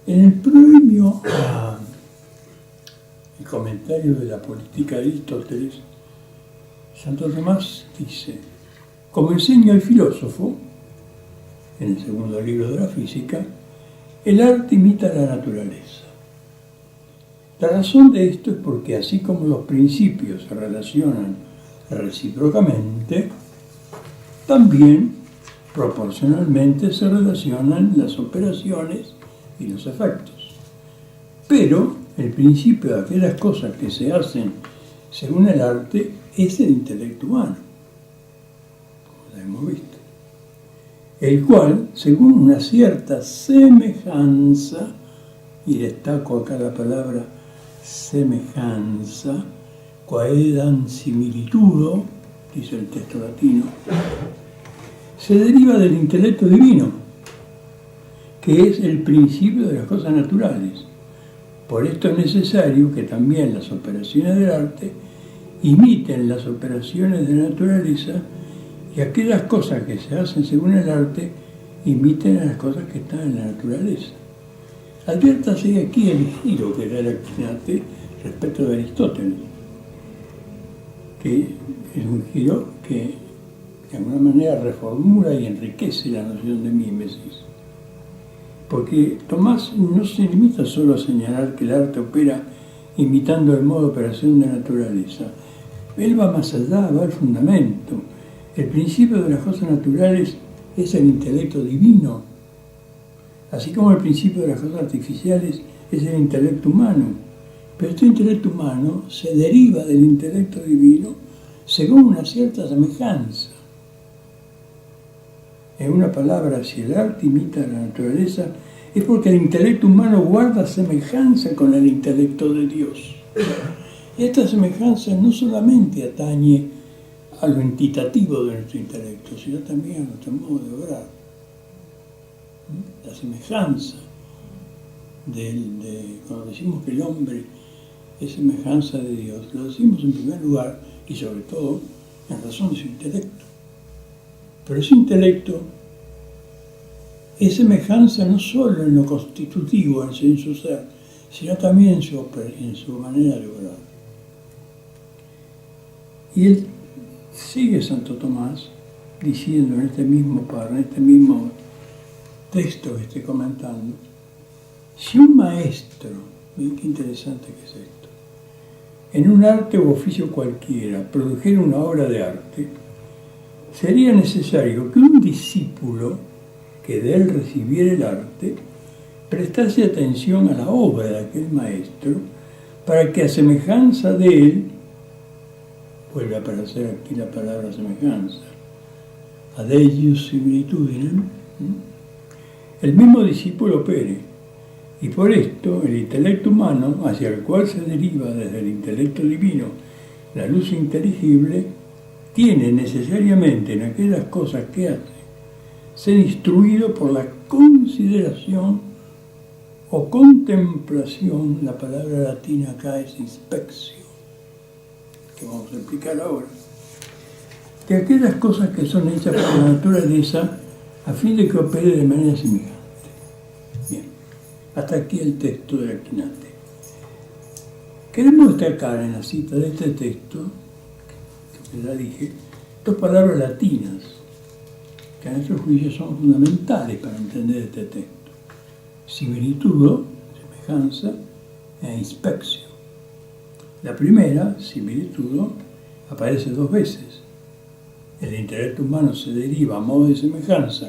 En el proemio al comentario de la política de Aristóteles, Santo Tomás dice: como enseña el filósofo, en el segundo libro de la física, el arte imita la naturaleza. La razón de esto es porque así como los principios se relacionan recíprocamente, también proporcionalmente se relacionan las operaciones y los efectos. Pero el principio de aquellas cosas que se hacen según el arte es el intelecto humano, como ya hemos visto, el cual, según una cierta semejanza, y destaco acá la palabra semejanza, quaedam similitudo, dice el texto latino, se deriva del intelecto divino, que es el principio de las cosas naturales. Por esto es necesario que también las operaciones del arte imiten las operaciones de la naturaleza, y aquellas cosas que se hacen según el arte imiten a las cosas que están en la naturaleza. Adviértase aquí el giro que da el Aquitanate respecto de Aristóteles, que es un giro que de alguna manera reformula y enriquece la noción de mímesis. Porque Tomás no se limita solo a señalar que el arte opera imitando el modo de operación de la naturaleza. Él va más allá, va al fundamento. El principio de las cosas naturales es el intelecto divino, así como el principio de las cosas artificiales es el intelecto humano. Pero este intelecto humano se deriva del intelecto divino según una cierta semejanza. En una palabra, si el arte imita la naturaleza, es porque el intelecto humano guarda semejanza con el intelecto de Dios. Y esta semejanza no solamente atañe a lo entitativo de nuestro intelecto, sino también a nuestro modo de obrar. La semejanza cuando decimos que el hombre es semejanza de Dios, lo decimos en primer lugar y sobre todo en razón de su intelecto. Pero ese intelecto es semejanza no solo en lo constitutivo, en su ser, sino también en su manera de obrar. Y él sigue Santo Tomás diciendo en este mismo texto que estoy comentando: si un maestro, miren qué interesante que es esto, en un arte u oficio cualquiera produjera una obra de arte, sería necesario que un discípulo que de él recibiera el arte prestase atención a la obra de aquel maestro, para que a semejanza de él, vuelve a aparecer aquí la palabra semejanza, ad eius similitudinem, el mismo discípulo opere, Y por esto el intelecto humano, hacia el cual se deriva desde el intelecto divino la luz inteligible, tiene necesariamente en aquellas cosas que hace ser instruido por la consideración o contemplación. La palabra latina acá es inspección, que vamos a explicar ahora, de aquellas cosas que son hechas por la naturaleza a fin de que opere de manera semejante. Bien, hasta aquí el texto de Aquinate. Queremos destacar en la cita de este texto, que ya dije, dos palabras latinas, que a nuestro juicio son fundamentales para entender este texto: similitudo, semejanza, e inspección. La primera, similitudo, aparece dos veces. El intelecto humano se deriva a modo de semejanza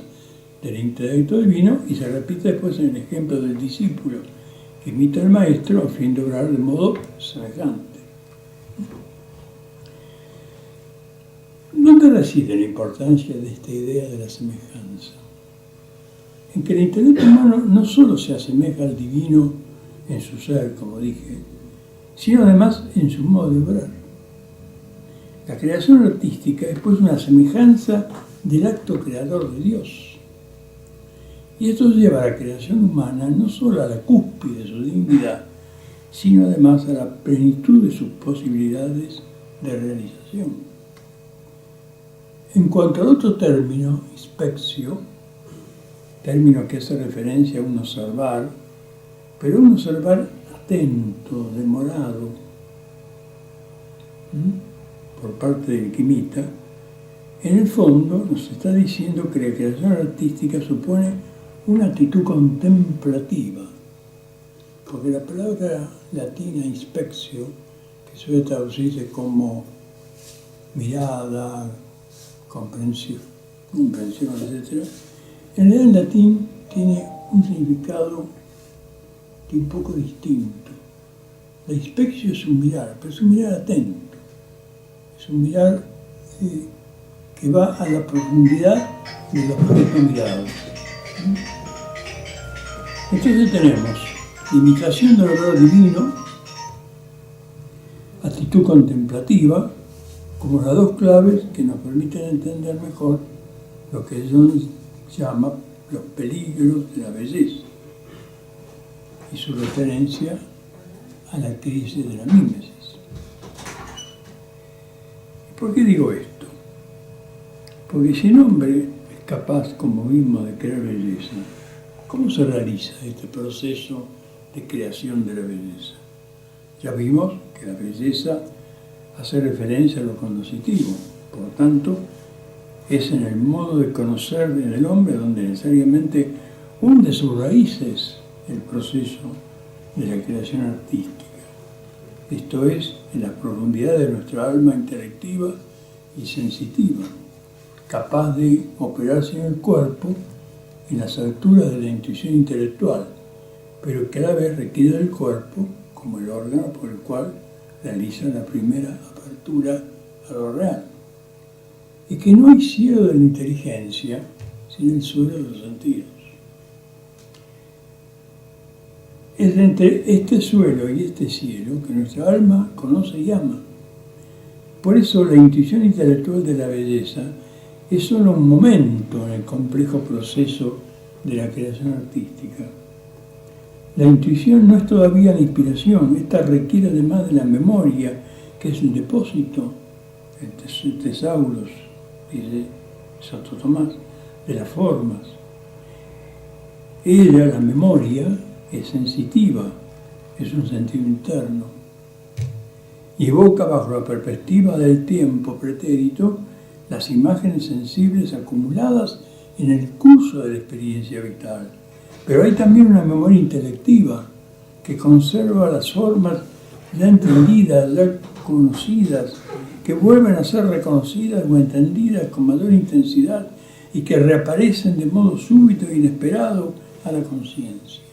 del intelecto divino y se repite después en el ejemplo del discípulo que imita al maestro a fin de obrar de modo semejante. ¿Dónde reside la importancia de esta idea de la semejanza? En que el intelecto humano no solo se asemeja al divino en su ser, como dije, sino además en su modo de obrar. La creación artística es pues una semejanza del acto creador de Dios. Y esto lleva a la creación humana no solo a la cúspide de su dignidad, sino además a la plenitud de sus posibilidades de realización. En cuanto al otro término, inspección, término que hace referencia a un observar, pero un observar atento, demorado, por parte del que imita, en el fondo nos está diciendo que la creación artística supone una actitud contemplativa, porque la palabra latina inspección, que suele traducirse como mirada, comprensión, etc., en el latín tiene un significado un poco distinto. La inspección es un mirar, pero es un mirar atento. Es un mirar que va a la profundidad del objeto mirado. Entonces tenemos imitación del olor divino, actitud contemplativa, como las dos claves que nos permiten entender mejor lo que John llama los peligros de la belleza y su referencia a la crisis de la mímesis. ¿Por qué digo esto? Porque si el hombre es capaz, como vimos, de crear belleza, ¿cómo se realiza este proceso de creación de la belleza? Ya vimos que la belleza hace referencia a lo cognoscitivo, por lo tanto, es en el modo de conocer en el hombre donde necesariamente hunde sus raíces el proceso de la creación artística. Esto es, en la profundidad de nuestra alma intelectiva y sensitiva, capaz de operarse en el cuerpo en las alturas de la intuición intelectual, pero que a la vez requiere del cuerpo como el órgano por el cual realiza la primera apertura a lo real. Y que no hay cielo de la inteligencia sin el suelo de los sentidos. Es entre este suelo y este cielo que nuestra alma conoce y ama. Por eso la intuición intelectual de la belleza es solo un momento en el complejo proceso de la creación artística. La intuición no es todavía la inspiración, esta requiere además de la memoria, que es el depósito, el tesauros, dice Santo Tomás, de las formas. Ella, la memoria, es sensitiva, es un sentido interno, y evoca bajo la perspectiva del tiempo pretérito las imágenes sensibles acumuladas en el curso de la experiencia vital. Pero hay también una memoria intelectiva que conserva las formas ya entendidas, ya conocidas, que vuelven a ser reconocidas o entendidas con mayor intensidad y que reaparecen de modo súbito e inesperado a la conciencia.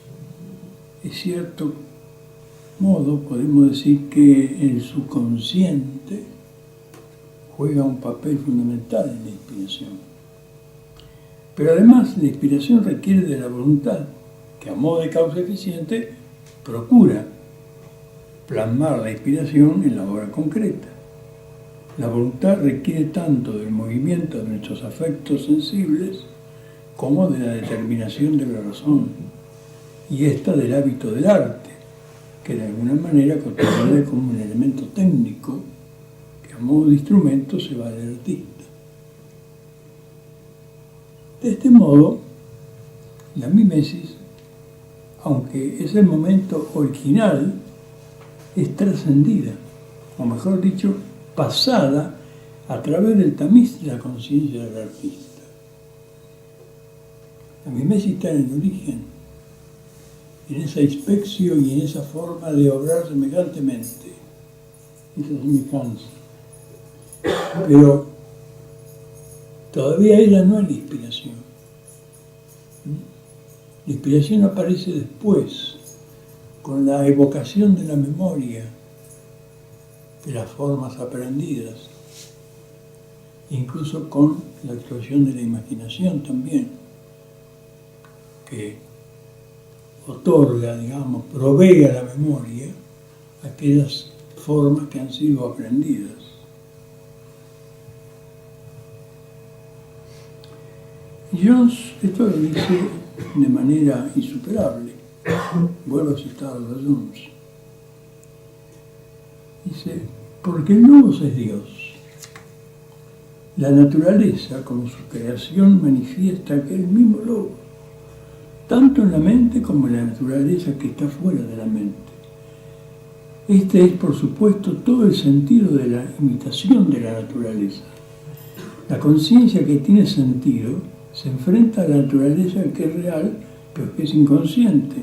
De cierto modo, podemos decir que el subconsciente juega un papel fundamental en la inspiración. Pero además, la inspiración requiere de la voluntad, que a modo de causa eficiente procura plasmar la inspiración en la obra concreta. La voluntad requiere tanto del movimiento de nuestros afectos sensibles como de la determinación de la razón, y esta del hábito del arte, que de alguna manera contribuye como un elemento técnico que a modo de instrumento se vale al artista. De este modo, la mimesis, aunque es el momento original, es trascendida, o mejor dicho, pasada a través del tamiz de la conciencia del artista. La mimesis está en el origen, en esa inspección y en esa forma de obrar semejantemente, esa semejanza. Pero todavía ella no es la inspiración. La inspiración aparece después, con la evocación de la memoria, de las formas aprendidas, incluso con la actuación de la imaginación también, que otorga, digamos, provee a la memoria aquellas formas que han sido aprendidas. Jones esto lo dice de manera insuperable. Vuelvo a citar a Jones. Dice, porque el logos es Dios. La naturaleza, como su creación, manifiesta aquel mismo logos, tanto en la mente como en la naturaleza que está fuera de la mente. Este es, por supuesto, todo el sentido de la imitación de la naturaleza. La conciencia que tiene sentido se enfrenta a la naturaleza que es real, pero que es inconsciente,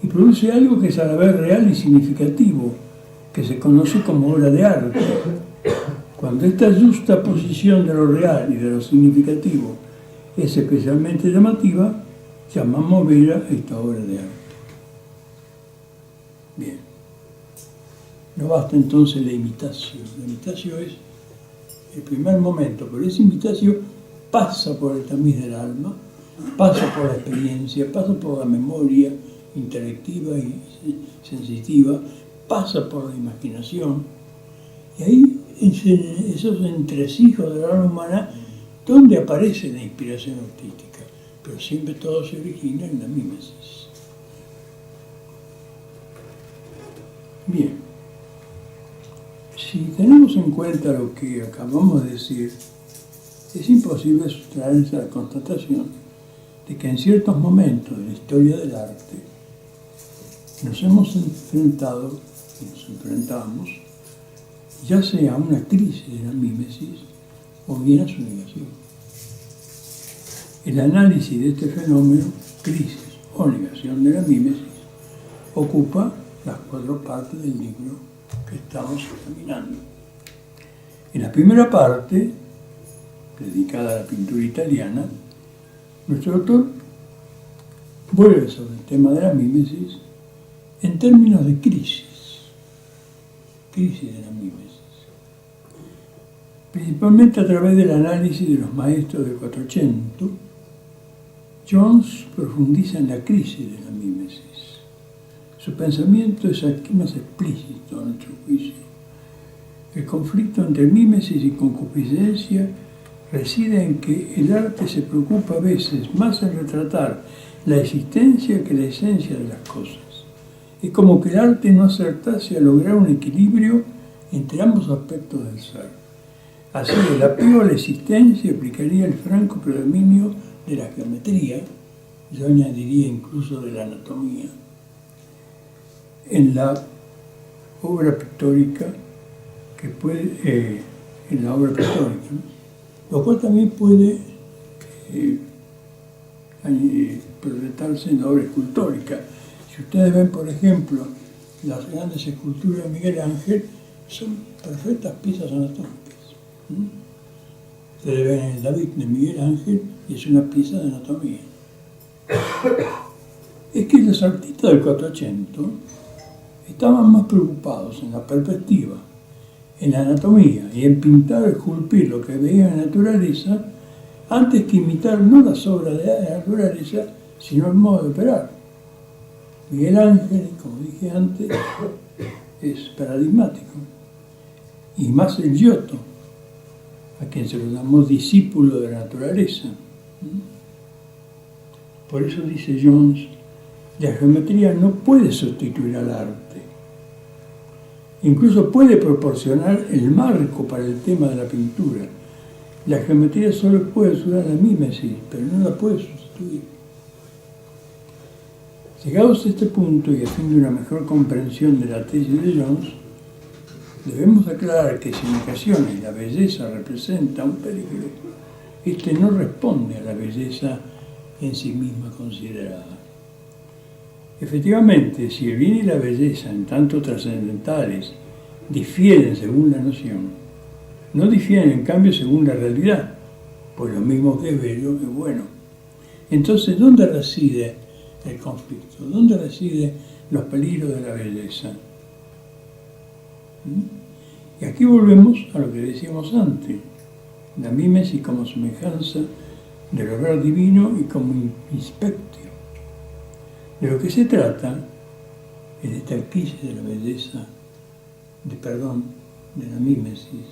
y produce algo que es a la vez real y significativo, que se conoce como obra de arte. Cuando esta justa posición de lo real y de lo significativo es especialmente llamativa, llamamos ver a esta obra de arte. Bien. No basta entonces la imitación. La imitación es el primer momento, pero esa imitación pasa por el tamiz del alma, pasa por la experiencia, pasa por la memoria intelectiva y sensitiva, pasa por la imaginación. Y ahí, en esos entresijos de la alma humana, donde aparece la inspiración artística, pero siempre todo se origina en la mimesis. Bien, si tenemos en cuenta lo que acabamos de decir, es imposible sustraerse a la constatación de que en ciertos momentos de la historia del arte nos hemos enfrentado y nos enfrentamos ya sea a una crisis de la mimesis o bien a su negación. El análisis de este fenómeno, crisis o negación de la mimesis, ocupa las 4 partes del libro que estamos examinando. En la primera parte, dedicada a la pintura italiana, nuestro autor vuelve sobre el tema de la mimesis en términos de crisis de la mimesis, principalmente a través del análisis de los maestros del 400. Jones profundiza en la crisis de la mimesis. Su pensamiento es aquí más explícito a nuestro juicio. El conflicto entre mimesis y concupiscencia reside en que el arte se preocupa a veces más en retratar la existencia que la esencia de las cosas. Es como que el arte no acertase a lograr un equilibrio entre ambos aspectos del ser. Así, el apego a la existencia implicaría el franco predominio de la geometría, yo añadiría incluso de la anatomía, en la obra pictórica, en la obra pictórica, ¿no? Lo cual también puede proyectarse en la obra escultórica. Si ustedes ven, por ejemplo, las grandes esculturas de Miguel Ángel, son perfectas piezas anatómicas. Ustedes ven el David de Miguel Ángel y es una pieza de anatomía. Es que los artistas del 400 estaban más preocupados en la perspectiva, en la anatomía y en pintar o esculpir lo que veían en la naturaleza, antes que imitar no las obras de la naturaleza, sino el modo de operar. Miguel Ángel, como dije antes, es paradigmático. Y más el Giotto, a quien se lo llamó discípulo de la naturaleza. Por eso dice Jones, la geometría no puede sustituir al arte. Incluso puede proporcionar el marco para el tema de la pintura. La geometría solo puede ayudar a la mímesis, pero no la puede sustituir. Llegados a este punto y a fin de una mejor comprensión de la tesis de Jones, debemos aclarar que si en ocasiones la belleza representa un peligro, este no responde a la belleza en sí misma considerada. Efectivamente, si el bien y la belleza, en tanto trascendentales, difieren según la noción, no difieren en cambio según la realidad, pues lo mismo que es bello es bueno. Entonces, ¿dónde reside el conflicto? ¿Dónde residen los peligros de la belleza? Y aquí volvemos a lo que decíamos antes, la mímesis como semejanza del obrar divino y como inspectio. De lo que se trata es de esta crisis de la belleza, de la mímesis,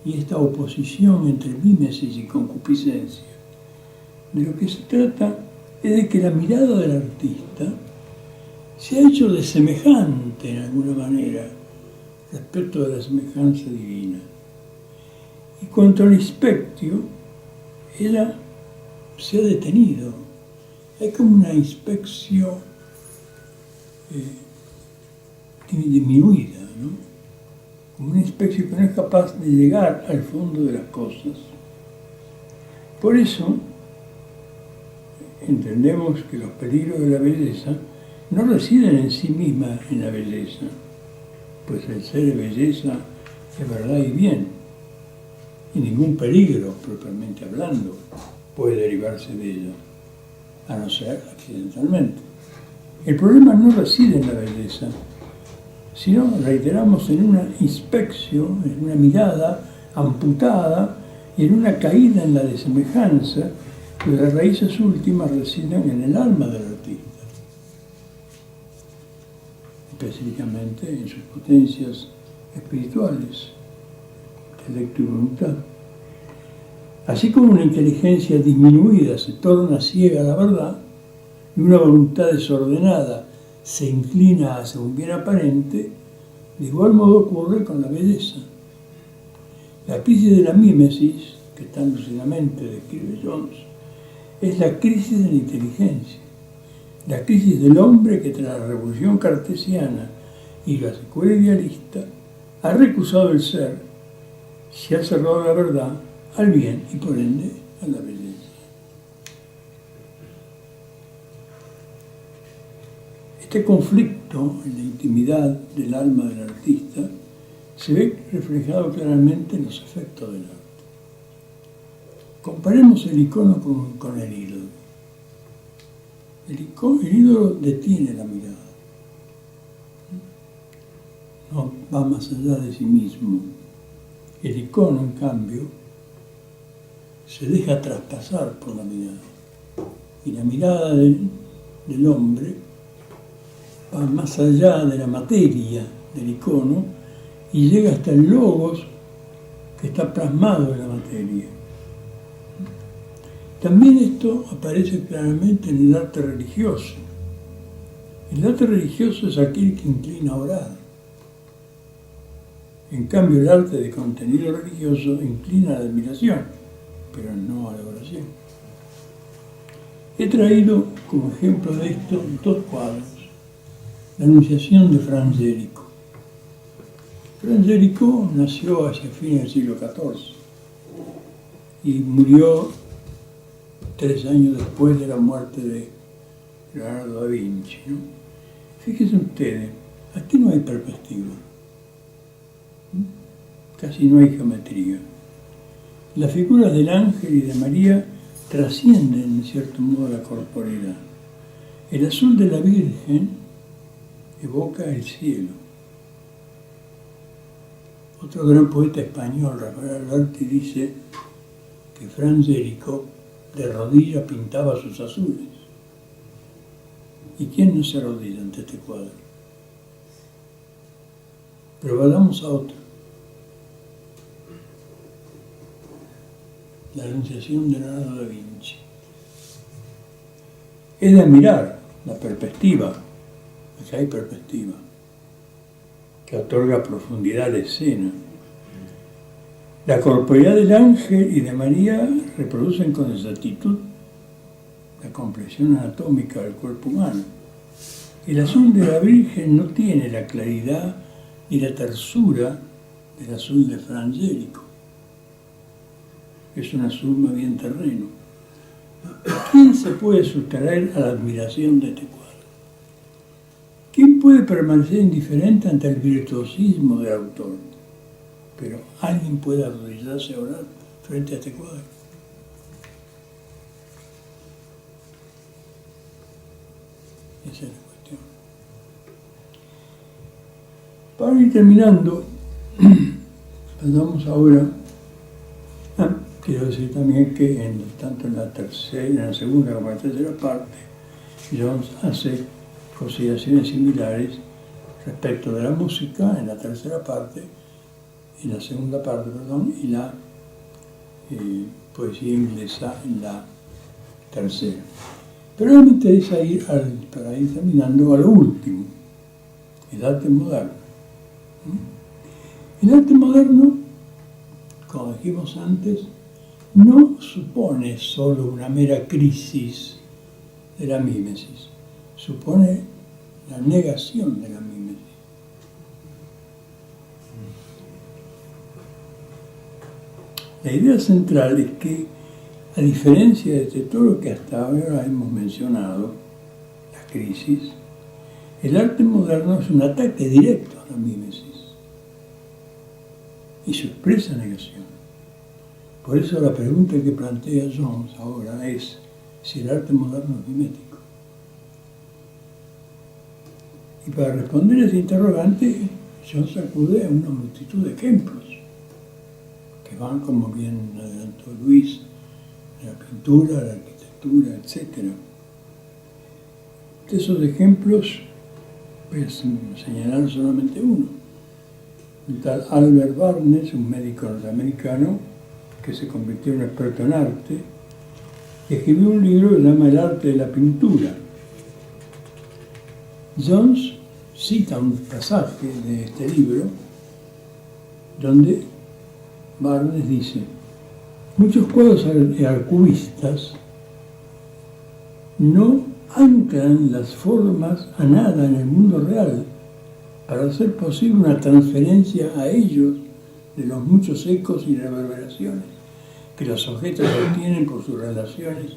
y esta oposición entre mímesis y concupiscencia. De lo que se trata es de que la mirada del artista se ha hecho de semejante en alguna manera respecto de la semejanza divina. Y cuanto al inspectio, ella se ha detenido. Hay como una inspección disminuida, ¿no? Como una inspección que no es capaz de llegar al fondo de las cosas. Por eso, entendemos que los peligros de la belleza no residen en sí misma en la belleza, pues el ser de belleza es verdad y bien, y ningún peligro, propiamente hablando, puede derivarse de ella, a no ser accidentalmente. El problema no reside en la belleza, sino, reiteramos, en una inspección, en una mirada amputada y en una caída en la desemejanza, cuyas raíces últimas residen en el alma del artista, específicamente en sus potencias espirituales, intelecto y voluntad. Así como una inteligencia disminuida se torna ciega a la verdad y una voluntad desordenada se inclina hacia un bien aparente, de igual modo ocurre con la belleza. La crisis de la mímesis, que tan lúcidamente describe Jones, es la crisis de la inteligencia, la crisis del hombre que tras la revolución cartesiana y la escuela idealista ha recusado el ser, se ha cerrado a la verdad, al bien y por ende a la belleza. Este conflicto en la intimidad del alma del artista se ve reflejado claramente en los efectos del arte. Comparemos el icono con el ídolo. El ídolo detiene la mirada, no va más allá de sí mismo. El icono, en cambio, se deja traspasar por la mirada. Y la mirada del hombre va más allá de la materia del icono y llega hasta el logos que está plasmado en la materia. También esto aparece claramente en el arte religioso. El arte religioso es aquel que inclina a orar. En cambio, el arte de contenido religioso inclina a la admiración, pero no a la oración. He traído como ejemplo de esto dos cuadros. La Anunciación de Franz Jericho. Franz Jericho nació hacia fines del siglo XIV y murió 3 años después de la muerte de Leonardo da Vinci, ¿no? Fíjense ustedes, aquí no hay perspectiva, casi no hay geometría. Las figuras del ángel y de María trascienden en cierto modo la corporeidad. El azul de la Virgen evoca el cielo. Otro gran poeta español, Rafael Alberti, dice que Franz Jericho de rodillas pintaba sus azules. ¿Y quién no se arrodilla ante este cuadro? Pero vayamos a otro. La Anunciación de Leonardo da Vinci. Es de admirar la perspectiva, porque hay perspectiva, que otorga profundidad a la escena. La corporeidad del ángel y de María reproducen con exactitud la complexión anatómica del cuerpo humano. El azul de la Virgen no tiene la claridad ni la tersura del azul de Frangélico. Es un azul más bien terreno. ¿Quién se puede sustraer a la admiración de este cuadro? ¿Quién puede permanecer indiferente ante el virtuosismo del autor? Pero ¿alguien puede arrodillarse a orar frente a este cuadro? Esa es la cuestión. Para ir terminando, pasamos ahora. Quiero decir también que tanto en la segunda como en la tercera parte, Jones hace consideraciones similares respecto de la música en la tercera parte, en la segunda parte, perdón, y la poesía inglesa en la tercera. Pero a mí me interesa para ir terminando, a lo último, el arte moderno. El arte moderno, como dijimos antes, no supone solo una mera crisis de la mímesis, supone la negación de la mímesis. La idea central es que, a diferencia de todo lo que hasta ahora hemos mencionado, la crisis, el arte moderno es un ataque directo a la mímesis y su expresa negación. Por eso la pregunta que plantea Jones ahora es si el arte moderno es mimético. Y para responder a ese interrogante, Jones acude a una multitud de ejemplos que van, como bien adelantó Luis, la pintura, la arquitectura, etc. De esos ejemplos voy a señalar solamente uno. El tal Albert Barnes, un médico norteamericano que se convirtió en experto en arte, y escribió un libro que se llama El arte de la pintura. Jones cita un pasaje de este libro donde Barnes dice: muchos cuadros arcubistas no anclan las formas a nada en el mundo real para hacer posible una transferencia a ellos de los muchos ecos y reverberaciones que los objetos obtienen por sus relaciones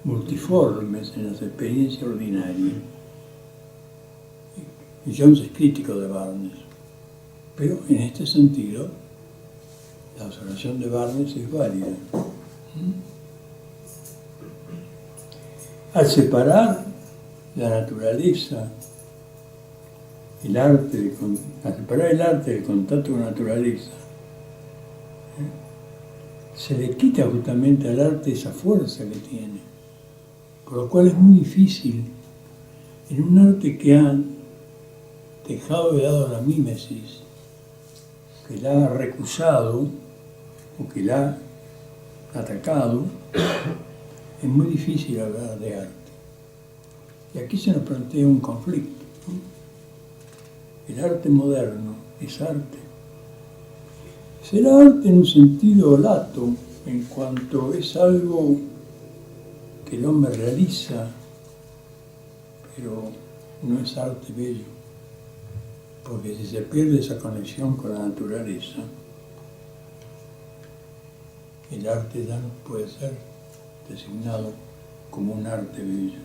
multiformes en las experiencias ordinarias. Y Jones es crítico de Barnes, pero en este sentido la observación de Barnes es válida. Al separar la naturaleza, al separar el arte del contacto con la naturaleza, se le quita justamente al arte esa fuerza que tiene, por lo cual es muy difícil en un arte que ha dejado de lado la mímesis, que la ha recusado o que la ha atacado, es muy difícil hablar de arte. Y aquí se nos plantea un conflicto, ¿no? El arte moderno es arte. Será arte en un sentido lato, en cuanto es algo que el hombre realiza, pero no es arte bello, porque si se pierde esa conexión con la naturaleza, el arte ya no puede ser designado como un arte bello.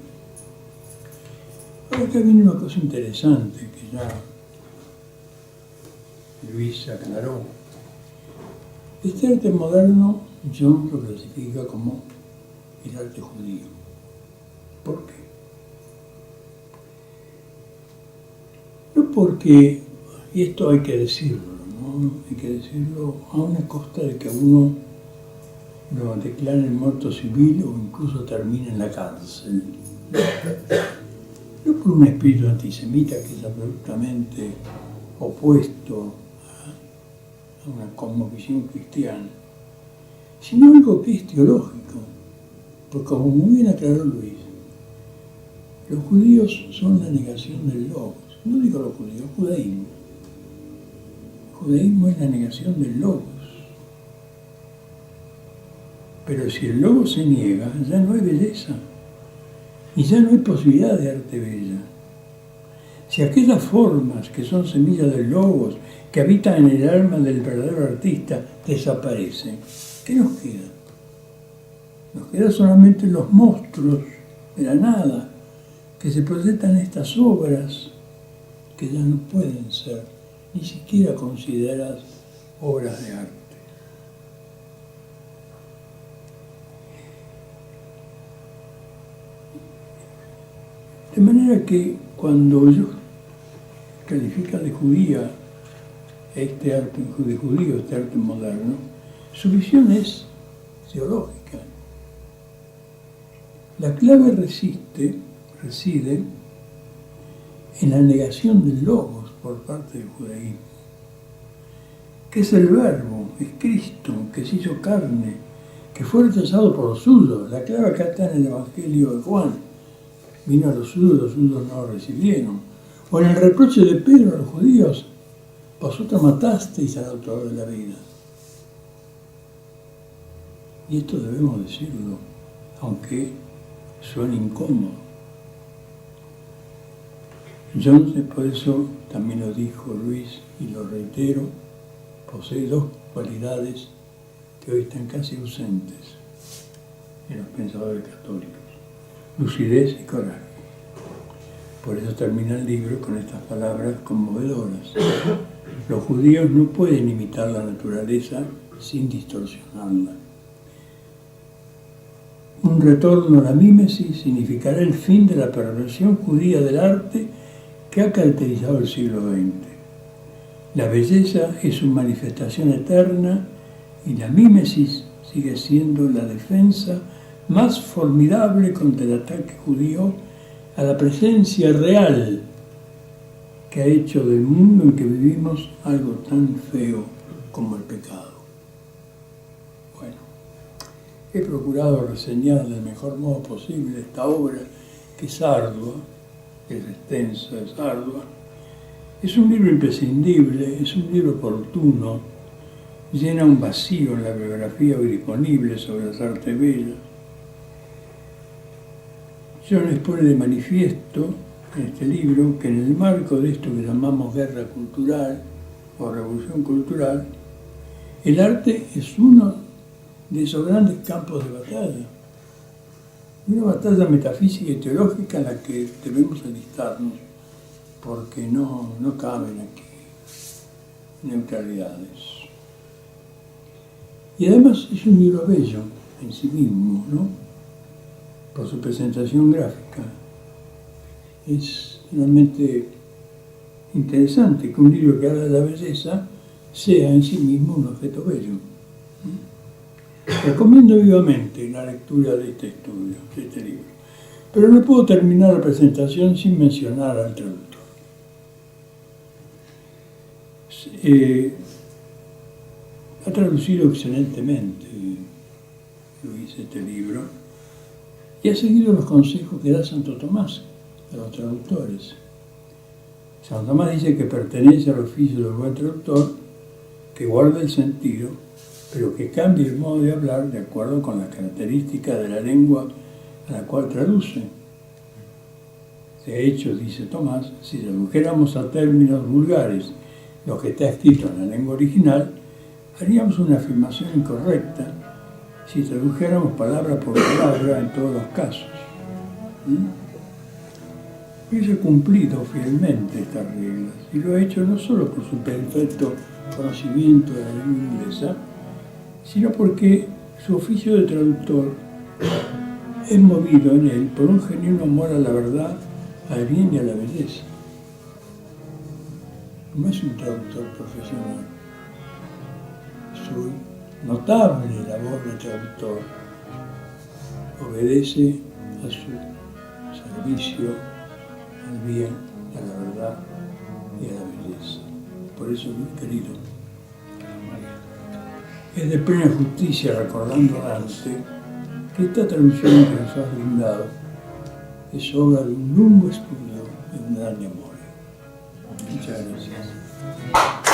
Ahora acá viene una cosa interesante que ya Luis aclaró. Este arte moderno Jones lo clasifica como el arte judío. ¿Por qué? No porque, y esto hay que decirlo, ¿no? Hay que decirlo a una costa de que uno lo declaren muerto civil o incluso termine en la cárcel. no por un espíritu antisemita que es absolutamente opuesto a una cosmovisión cristiana, sino algo que es teológico, porque como muy bien aclaró Luis, los judíos son la negación del logos. No digo los judíos, judaísmo. El judaísmo es la negación del logos. Pero si el logos se niega, ya no hay belleza. Y ya no hay posibilidad de arte bella. Si aquellas formas que son semillas del logos, que habitan en el alma del verdadero artista, desaparecen, ¿qué nos queda? Nos quedan solamente los monstruos de la nada, que se proyectan en estas obras que ya no pueden ser ni siquiera consideradas obras de arte. De manera que cuando ellos califican de judía este arte, de judío este arte moderno, su visión es teológica. La clave reside en la negación del logos por parte del judaísmo, que es el verbo, es Cristo, que se hizo carne, que fue rechazado por los suyos. La clave acá está en el Evangelio de Juan. Vino a los suyos no lo recibieron. O en el reproche de Pedro a los judíos, vosotros matasteis al autor de la vida. Y esto debemos decirlo, aunque suene incómodo. Jones, por eso también lo dijo Luis, y lo reitero, posee dos cualidades que hoy están casi ausentes en los pensadores católicos: lucidez y coraje. Por eso termina el libro con estas palabras conmovedoras. Los judíos no pueden imitar la naturaleza sin distorsionarla. Un retorno a la mímesis significará el fin de la perversión judía del arte que ha caracterizado el siglo XX. La belleza es su manifestación eterna y la mímesis sigue siendo la defensa más formidable contra el ataque judío a la presencia real que ha hecho del mundo en que vivimos algo tan feo como el pecado. Bueno, he procurado reseñar del mejor modo posible esta obra, que es ardua, es extensa, es ardua. Es un libro imprescindible, es un libro oportuno, llena un vacío en la bibliografía hoy disponible sobre las artes bellas. Jones pone de manifiesto en este libro que en el marco de esto que llamamos guerra cultural o revolución cultural, el arte es uno de esos grandes campos de batalla. Una batalla metafísica y teológica en la que debemos alistarnos, porque no caben aquí neutralidades. Y además es un libro bello en sí mismo, ¿no? Por su presentación gráfica. Es realmente interesante que un libro que habla de la belleza sea en sí mismo un objeto bello. Recomiendo vivamente la lectura de este estudio, de este libro. Pero no puedo terminar la presentación sin mencionar al traductor. Ha traducido excelentemente Luis este libro y ha seguido los consejos que da Santo Tomás a los traductores. Santo Tomás dice que pertenece al oficio del buen traductor, que guarda el sentido, pero que cambie el modo de hablar de acuerdo con las características de la lengua a la cual traduce. De hecho, dice Tomás, si tradujéramos a términos vulgares lo que está escrito en la lengua original, haríamos una afirmación incorrecta si tradujéramos palabra por palabra en todos los casos. Yo he cumplido fielmente estas reglas y lo he hecho no solo por su perfecto conocimiento de la lengua inglesa, sino porque su oficio de traductor es movido en él por un genuino amor a la verdad, al bien y a la belleza. No es un traductor profesional. Su notable labor de traductor obedece a su servicio al bien, a la verdad y a la belleza. Por eso, mi querido, es de plena justicia, recordando a Dante, que esta traducción que nos has brindado es obra de un lungo estudio y un gran amor. Muchas gracias.